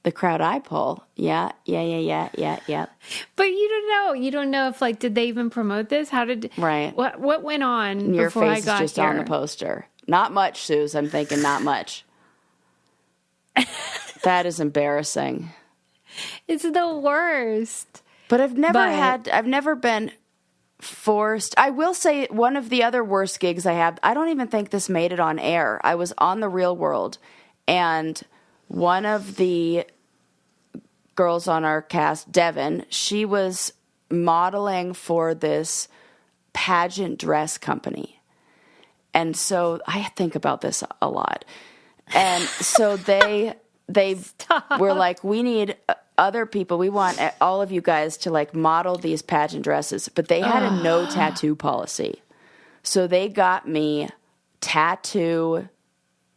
the crowd I pull. Yeah. But you don't know. You don't know if, like, did they even promote this? How did... Right. What went on Your before I face got is just here? on the poster. Not much, Suze. I'm thinking not much. That is embarrassing. It's the worst. But I've never been forced. I will say one of the other worst gigs I had, I don't even think this made it on air. I was on The Real World, and one of the girls on our cast, Devin, she was modeling for this pageant dress company. And so I think about this a lot. And so they were like, we need other people. We want all of you guys to, like, model these pageant dresses. But they had a no tattoo policy. So they got me tattoo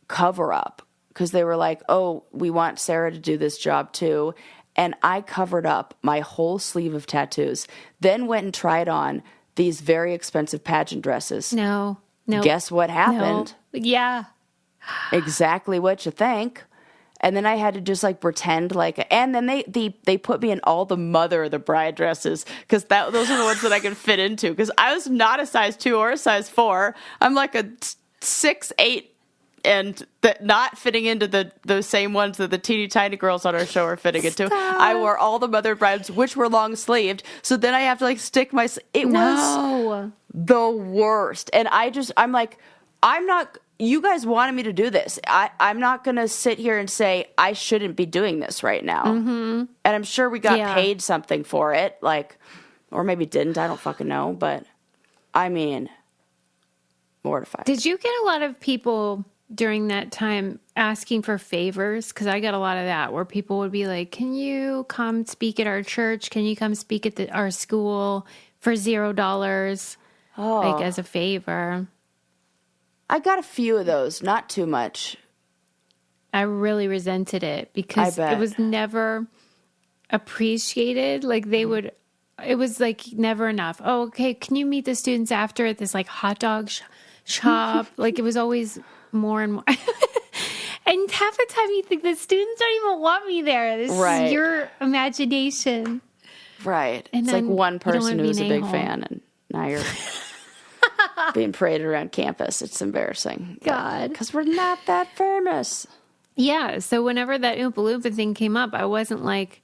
cover up because they were like, oh, we want Sarah to do this job too. And I covered up my whole sleeve of tattoos, then went and tried on these very expensive pageant dresses. No. Guess what happened? No. Yeah. Exactly what you think. And then I had to just like pretend like, and then they put me in all the mother of the bride dresses because those are the ones that I could fit into because I was not a size 2 or a size 4. I'm like a 6, 8, and not fitting into those same ones that the teeny tiny girls on our show are fitting into. I wore all the mother brides, which were long sleeved. So then I have to like stick my. It was the worst, and I'm like, I'm not. You guys wanted me to do this. I'm not going to sit here and say I shouldn't be doing this right now. Mm-hmm. And I'm sure we got paid something for it, like, or maybe didn't. I don't fucking know. But I mean, mortified. Did you get a lot of people during that time asking for favors? Because I got a lot of that where people would be like, can you come speak at our church? Can you come speak at our school for $0? Like as a favor. I got a few of those, not too much. I really resented it because it was never appreciated. Like it was like never enough. Oh, okay. Can you meet the students after at this like hot dog shop? Like it was always more and more. And half the time you think the students don't even want me there. This is your imagination. Right. And it's like one person who's a big fan and now you're being paraded around campus. It's embarrassing. God. Because we're not that famous. Yeah. So whenever that Oompa Loompa thing came up, I wasn't like,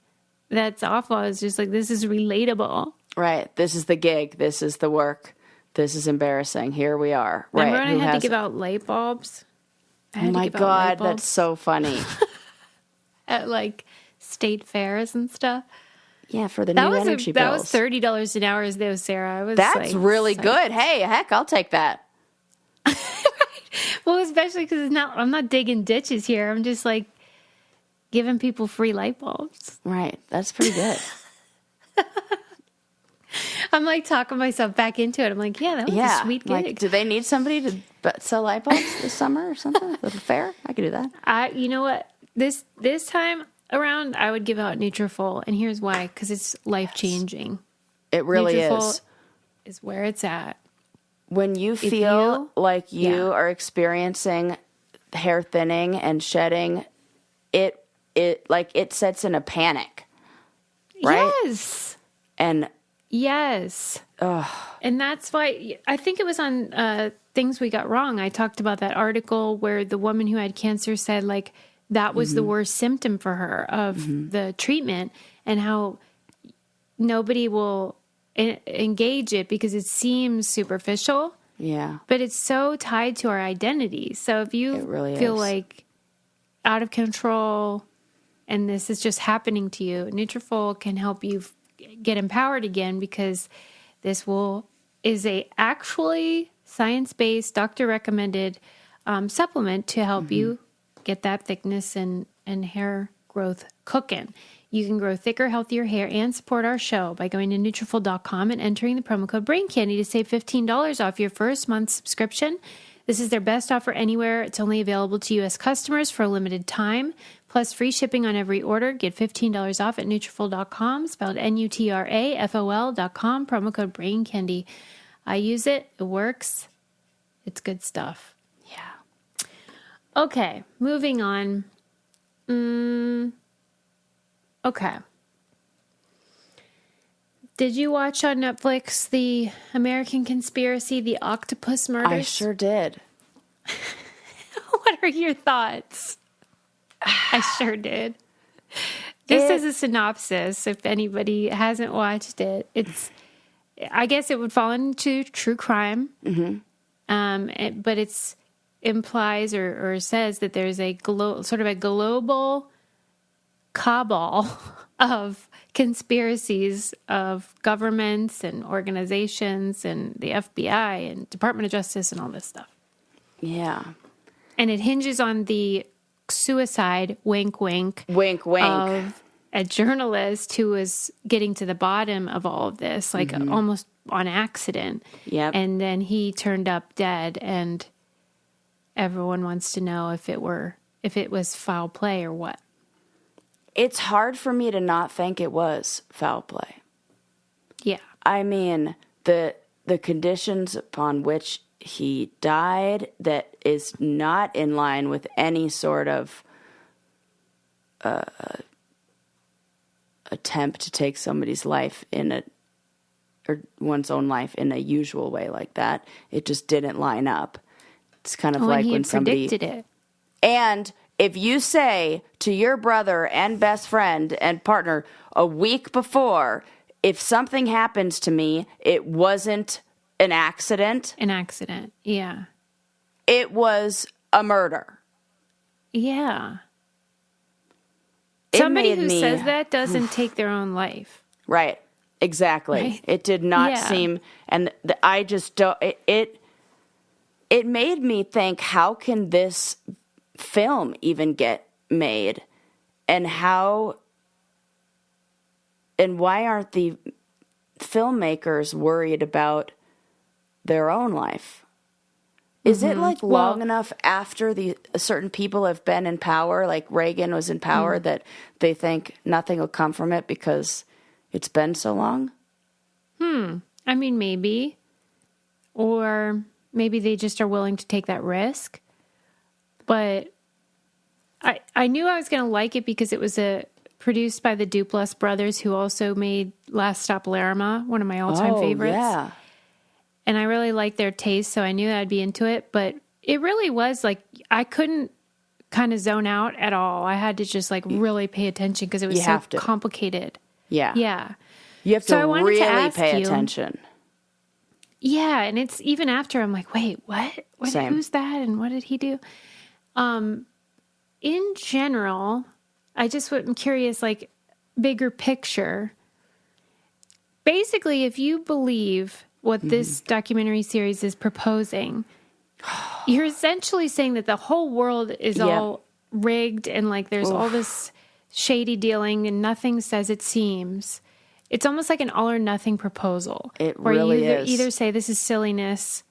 that's awful. I was just like, this is relatable. Right. This is the gig. This is the work. This is embarrassing. Here we are. Remember right. when I had to give out light bulbs? Oh my God. That's so funny. At like state fairs and stuff. Yeah, for the new energy bills. That was $30 an hour though, Sarah. That's like, really good. Hey, heck, I'll take that. Right. Well, especially because I'm not digging ditches here. I'm just like giving people free light bulbs. Right. That's pretty good. I'm like talking myself back into it. I'm like, yeah, that was a sweet gig. Like, do they need somebody to sell light bulbs this summer or something? At a fair? I could do that. You know what? This time around, I would give out Nutrafol, and here's why: because it's life changing. It really Nutrafol is where it's at. When you feel like you are experiencing hair thinning and shedding, it sets in a panic, right? Yes, and yes, and that's why I think it was on Things We Got Wrong. I talked about that article where the woman who had cancer said like. That was the worst symptom for her of the treatment and how nobody will engage it because it seems superficial. Yeah. But it's so tied to our identity. So if you feel like out of control and this is just happening to you, Nutrafol can help you get empowered again because this is a actually science-based, doctor-recommended supplement to help you get that thickness and hair growth cooking. You can grow thicker, healthier hair and support our show by going to Nutrafol.com and entering the promo code BRAINCANDY to save $15 off your first month's subscription. This is their best offer anywhere. It's only available to U.S. customers for a limited time, plus free shipping on every order. Get $15 off at Nutrafol.com, spelled Nutrafol.com, promo code BRAINCANDY. I use it. It works. It's good stuff. Okay, moving on. Okay. Did you watch on Netflix the American Conspiracy, the Octopus murders? I sure did. What are your thoughts? I sure did. Just as a synopsis, if anybody hasn't watched it, I guess it would fall into true crime. Mm-hmm. But it's implies or says that there's a sort of a global cabal of conspiracies of governments and organizations and the FBI and Department of Justice and all this stuff. Yeah. And it hinges on the suicide, wink, wink, wink, wink, of a journalist who was getting to the bottom of all of this, like almost on accident. Yep. And then he turned up dead, and everyone wants to know if it was foul play or what. It's hard for me to not think it was foul play. Yeah. I mean, the conditions upon which he died, that is not in line with any sort of attempt to take somebody's life or one's own life in a usual way like that. It just didn't line up. It's kind of like when somebody predicted it. And if you say to your brother and best friend and partner a week before, if something happens to me, it wasn't an accident. An accident, yeah. It was a murder. Yeah. It Somebody made who me- says that doesn't take their own life. Right. Exactly. Right? It did not Yeah. seem, and I just don't, it made me think, how can this film even get made? And why aren't the filmmakers worried about their own life? Is it like long enough after certain people have been in power, like Reagan was in power, that they think nothing will come from it because it's been so long? I mean, maybe. Or maybe they just are willing to take that risk. But I knew I was going to like it because it was produced by the Duplass brothers, who also made Last Stop Laramie, one of my all-time favorites. Yeah. And I really liked their taste, so I knew I'd be into it. But it really was like, I couldn't kind of zone out at all. I had to just like really pay attention because it was so complicated. Yeah. Yeah. You have So to I wanted really to ask pay you- attention. Yeah, and it's even after I'm like, wait, what? Same. Who's that? And what did he do? In general, I just am curious, like, bigger picture. Basically, if you believe what this documentary series is proposing, you're essentially saying that the whole world is all rigged and like there's all this shady dealing and nothing says it seems. It's almost like an all or nothing proposal. It where really you is. either say this is silliness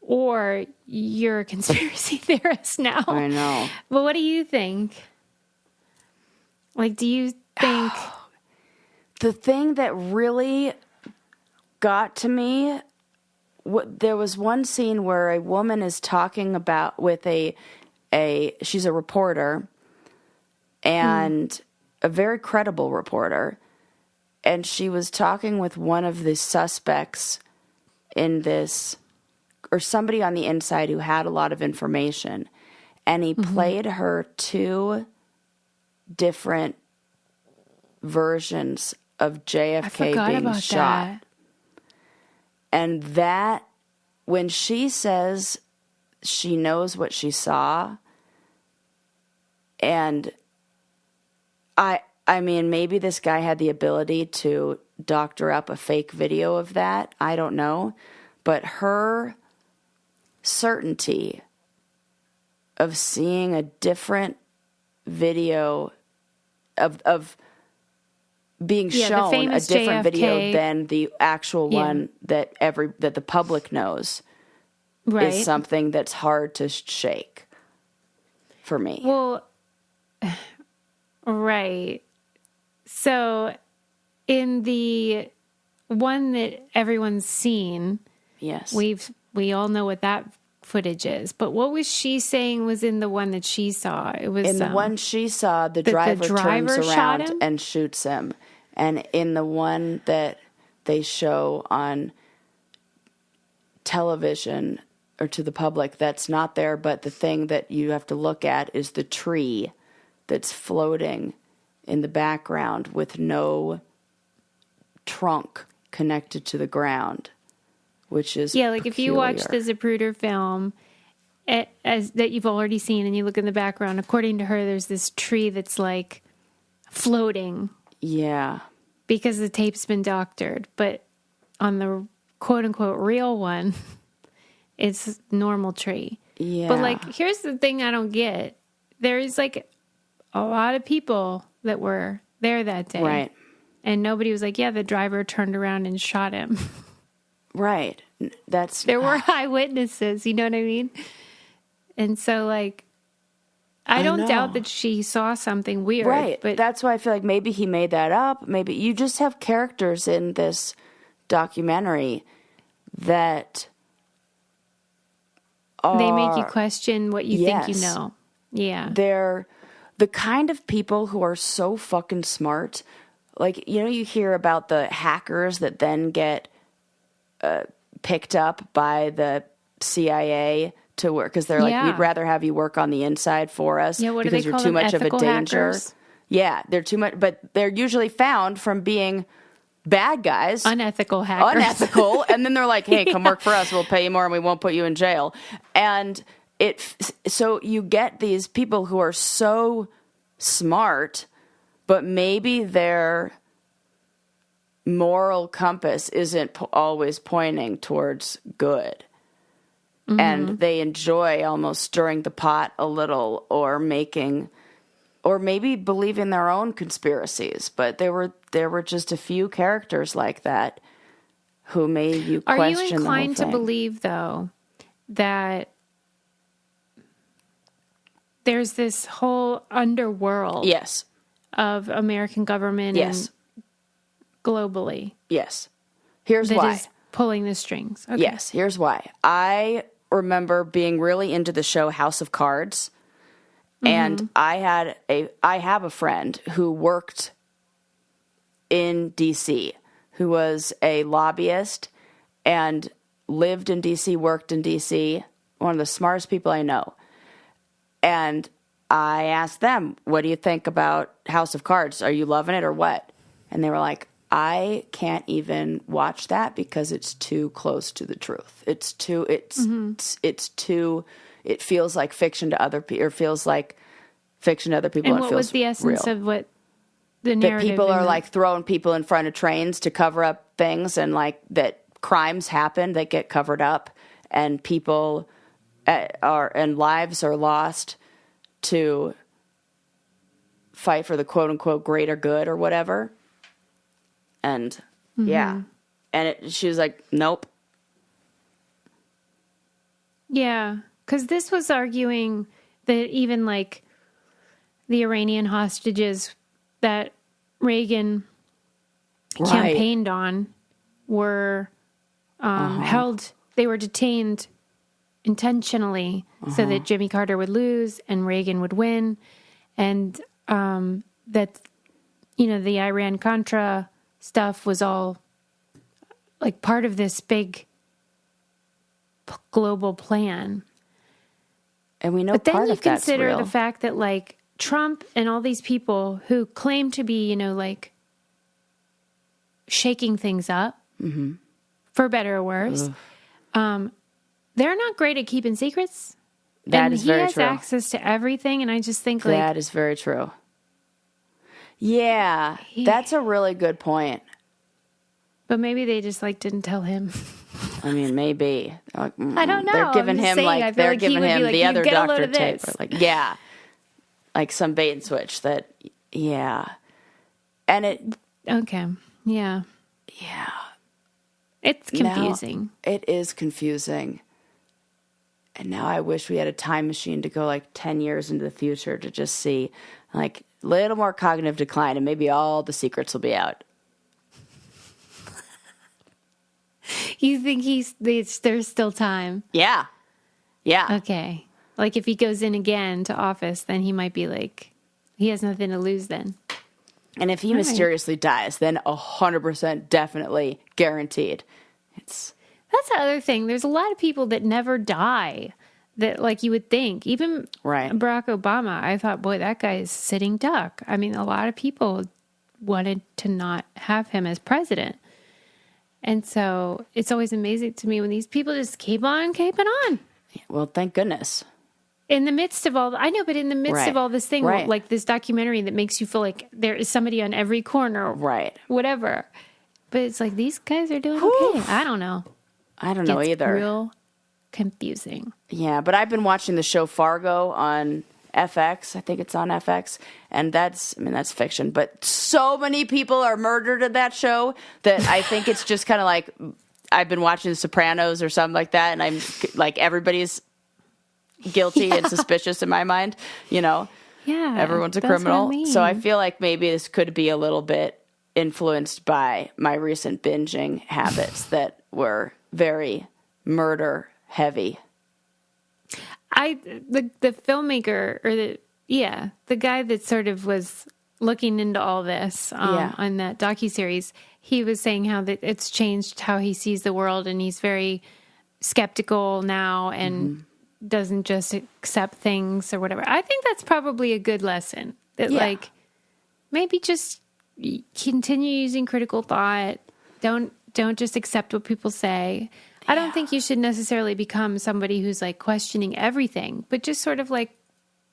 or you're a conspiracy theorist now. I know. But what do you think? Like, do you think... The thing that really got to me, there was one scene where a woman is talking about with she's a reporter and a very credible reporter. And she was talking with one of the suspects in this, or somebody on the inside who had a lot of information. And he played her two different versions of JFK being shot. That. And that, when she says she knows what she saw, and I mean, maybe this guy had the ability to doctor up a fake video of that. I don't know. But her certainty of seeing a different video of being shown a different video than the actual one that the public knows is something that's hard to shake for me. Well, right. So in the one that everyone's seen, yes, we all know what that footage is. But what was she saying was in the one that she saw? It was in the one she saw, the driver turns shot around him? and shoots him. And in the one that they show on television or to the public, that's not there. But the thing that you have to look at is the tree that's floating in the background with no trunk connected to the ground, which is like if you watch the Zapruder film as that you've already seen and you look in the background, according to her, there's this tree that's like floating. Yeah. Because the tape's been doctored. But on the quote unquote real one, it's normal tree. Yeah. But like, here's the thing I don't get. There's like a lot of people that were there that day. Right. And nobody was like, yeah, the driver turned around and shot him. Right. There were eyewitnesses, you know what I mean? And so like, I don't doubt that she saw something weird. Right. But that's why I feel like maybe he made that up. Maybe you just have characters in this documentary that they make you question what you think you know. Yeah. They're the kind of people who are so fucking smart, like, you know, you hear about the hackers that then get picked up by the CIA to work because they're like, Yeah. we'd rather have you work on the inside for us Yeah, what do because they you're call too them? much of a Ethical danger. hackers? Yeah, they're too much, but they're usually found from being bad guys. Unethical hackers. Unethical. And then they're like, hey, come work for us. We'll pay you more and we won't put you in jail. And so you get these people who are so smart, but maybe their moral compass isn't always pointing towards good. Mm-hmm. And they enjoy almost stirring the pot a little or maybe believing their own conspiracies. But there were just a few characters like that who made you question the whole thing. Are you inclined to believe, though, that there's this whole underworld yes. of American government yes. and globally? Yes. Here's that why. Is pulling the strings. Okay. Yes, here's why. I remember being really into the show House of Cards. And I have a friend who worked in DC, who was a lobbyist and lived in DC, worked in DC, one of the smartest people I know. And I asked them, what do you think about House of Cards? Are you loving it or what? And they were like, I can't even watch that because it's too close to the truth. It feels like fiction to other people, or feels like fiction to other people. And what was the essence of what the narrative? That people are like throwing people in front of trains to cover up things, and like that crimes happen that get covered up, and people and lives are lost to fight for the quote unquote greater good or whatever. And yeah, and she was like, nope. Yeah, because this was arguing that even like the Iranian hostages that Reagan campaigned on were held, they were detained intentionally so that Jimmy Carter would lose and Reagan would win. And that, you know, the Iran-Contra stuff was all like part of this big global plan. And we know but then part you of that's consider real. the fact that like Trump and all these people who claim to be, you know, like shaking things up for better or worse, they're not great at keeping secrets. That is very true. He has access to everything, and I just think like that is very true. Yeah, that's a really good point. But maybe they just like didn't tell him. I mean, maybe. I don't know. They're giving him like they're giving him like, the other doctor tape. Or like like some bait and switch that. Yeah, and it. Okay. Yeah. Yeah. It's confusing. Now, it is confusing. And now I wish we had a time machine to go like 10 years into the future to just see like a little more cognitive decline, and maybe all the secrets will be out. You think there's still time? Yeah. Yeah. Okay. Like if he goes in again to office, then he might be like, he has nothing to lose then. And if he mysteriously dies, then 100% definitely guaranteed. That's the other thing. There's a lot of people that never die that like you would think. Even Barack Obama, I thought, boy, that guy is sitting duck. I mean, a lot of people wanted to not have him as president. And so it's always amazing to me when these people just keep on keeping on. Well, thank goodness. In the midst of all, I know, but in the midst of all this thing, like this documentary that makes you feel like there is somebody on every corner, whatever. But it's like these guys are doing okay. I don't know. I don't know either. Real confusing. Yeah, but I've been watching the show Fargo on FX. I think it's on FX, and that's fiction. But so many people are murdered in that show that I think it's just kind of like I've been watching The Sopranos or something like that, and I'm like everybody's guilty and suspicious in my mind, you know. Yeah, everyone's a criminal. I mean. So I feel like maybe this could be a little bit influenced by my recent binging habits that were very murder heavy. The filmmaker or Yeah, the guy that sort of was looking into all this on that docuseries, he was saying how that it's changed how he sees the world, and he's very skeptical now and doesn't just accept things or whatever. I think that's probably a good lesson. That like maybe just continue using critical thought. Don't just accept what people say. I don't think you should necessarily become somebody who's like questioning everything, but just sort of like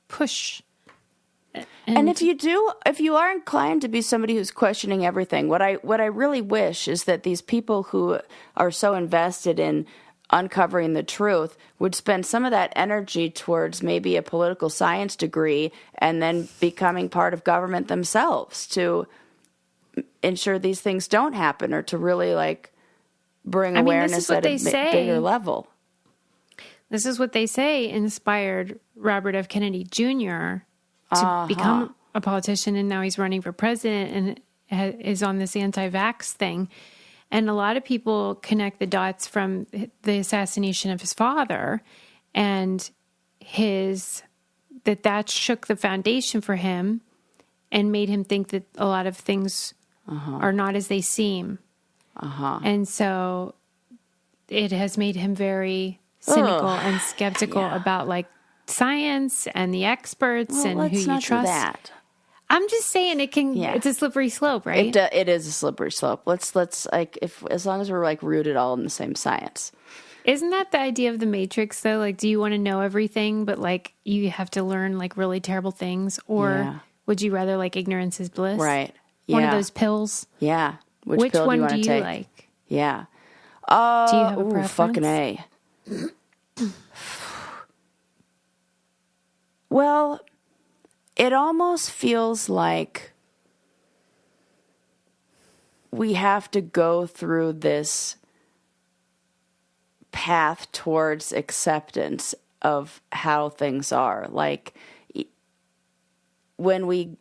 push. And if you are inclined to be somebody who's questioning everything, what I really wish is that these people who are so invested in uncovering the truth would spend some of that energy towards maybe a political science degree and then becoming part of government themselves to ensure these things don't happen, or to really like bring awareness at a bigger level. This is what they say inspired Robert F. Kennedy Jr. to become a politician, and now he's running for president and is on this anti-vax thing. And a lot of people connect the dots from the assassination of his father and that shook the foundation for him and made him think that a lot of things are not as they seem. And so it has made him very cynical and skeptical about like science and the experts and who you trust. That. I'm just saying it's a slippery slope, right? It is a slippery slope. Let's like as long as we're like rooted all in the same science. Isn't that the idea of the Matrix though? Like, do you want to know everything, but like you have to learn like really terrible things, or would you rather like ignorance is bliss? Right. One of those pills. Yeah. Which pill one do you take? like? Yeah. Do you have a preference? Fucking A. Well, it almost feels like we have to go through this path towards acceptance of how things are. Like, when we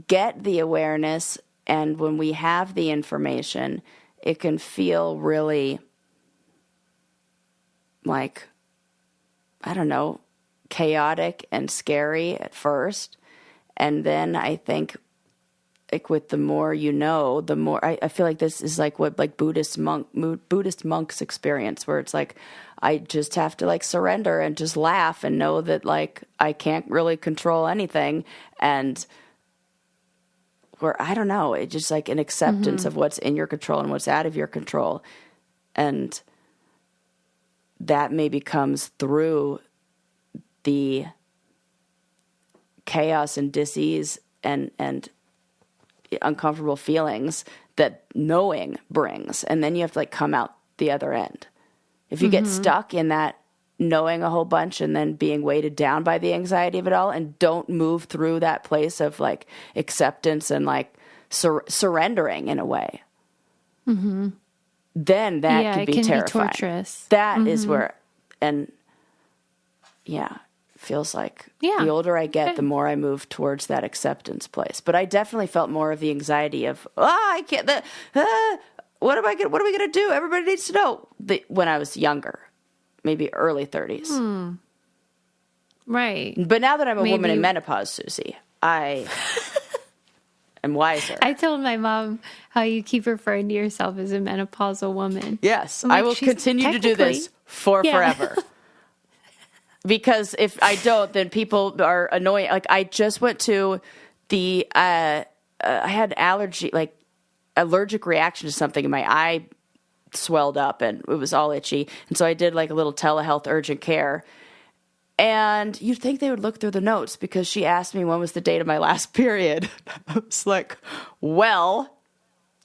get the awareness and when we have the information, it can feel really like, I don't know, chaotic and scary at first. And then I think, like, with the more you know, the more I feel like this is like what like Buddhist monks experience, where it's like I just have to like surrender and just laugh and know that like I can't really control anything, and where I don't know, it's just like an acceptance of what's in your control and what's out of your control, and that maybe comes through the chaos and dis-ease and uncomfortable feelings that knowing brings. And then you have to like come out the other end. If you get stuck in that knowing a whole bunch and then being weighted down by the anxiety of it all and don't move through that place of like acceptance and like surrendering in a way, then that could be terrifying. Be torturous. That is where, and feels like the older I get, the more I move towards that acceptance place. But I definitely felt more of the anxiety of, I can't, what are we going to do? Everybody needs to know. When I was younger, maybe early 30s. Right. But now that I'm a woman in menopause, Susie, I am wiser. I told my mom how you keep referring to yourself as a menopausal woman. Yes, I will continue to do this forever. Because if I don't, then people are annoying. Like, I just went to the, I had allergic reaction to something, and my eye swelled up and it was all itchy. And so I did like a little telehealth urgent care. And you'd think they would look through the notes, because she asked me when was the date of my last period. I was like, well,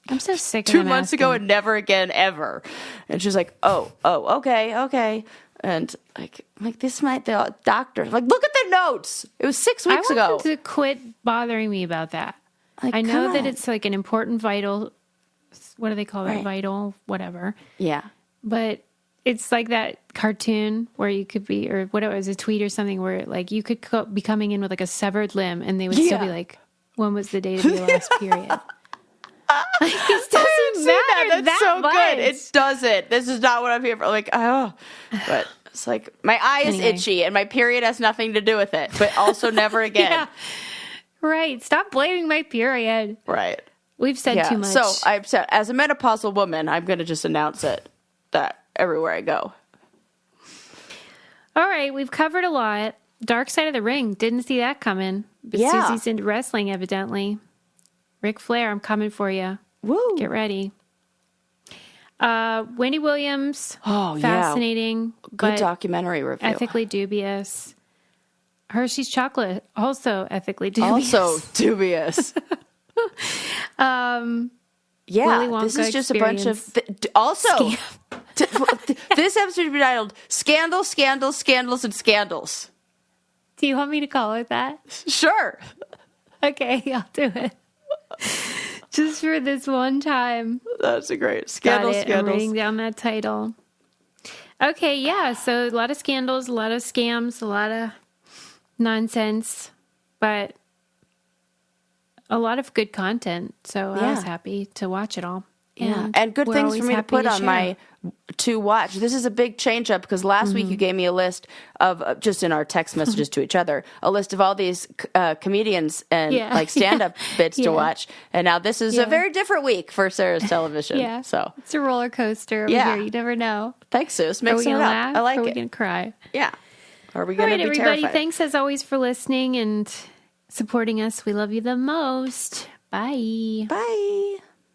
I'm so sick of 2 months ago and never again, ever. And she's like, oh, okay. And like this might the doctor like, look at the notes. It was 6 weeks ago. I want them to quit bothering me about that. Like, I know that it's like an important vital. What do they call it? Vital, whatever. Yeah. But it's like that cartoon where you could be, or what it was, a tweet or something where like you could be coming in with like a severed limb, and they would still be like, "When was the date of your last period?" Like, it doesn't matter That's that so much. good. It doesn't. This is not what I'm here for. Like, but It's like, my eye is Anyway. itchy and my period has nothing to do with it, but also never again. Yeah. Right. Stop blaming my period. Right. We've said too much. So I've said, as a menopausal woman, I'm going to just announce it that everywhere I go. All right. We've covered a lot. Dark Side of the Ring. Didn't see that coming. But Yeah. Susie's into wrestling, evidently. Ric Flair, I'm coming for you. Woo. Get ready. Wendy Willams. Oh, fascinating. Good but documentary review. ethically dubious. Hershey's Chocolate. Also ethically dubious. Also dubious. Willy Yeah, Wonka this is just a bunch of... this episode should be titled Scandal, Scandals, Scandals, and Scandals. Do you want me to call it that? Sure. Okay, I'll do it. Just for this one time. That's a great Got Scandal, it. I'm Scandals. writing down that title. Okay, yeah. So a lot of scandals, a lot of scams, a lot of nonsense, but a lot of good content. So I was Yeah. happy to watch it all. Yeah, and good we're things always for me to happy put on share. my to watch. This is a big change up because last week you gave me a list of just in our text messages to each other, a list of all these comedians and Yeah. like stand up bits Yeah. to watch. And now this is Yeah. a very different week for Sarah's television. Yeah. So It's a roller coaster over Yeah. here. You never know. thanks, Sus. Are we Mixing going it to up. laugh? I like or are we it. going to cry? Yeah. Are we All going right, to be everybody. terrified? Thanks as always for listening and supporting us. We love you the most. Bye. Bye.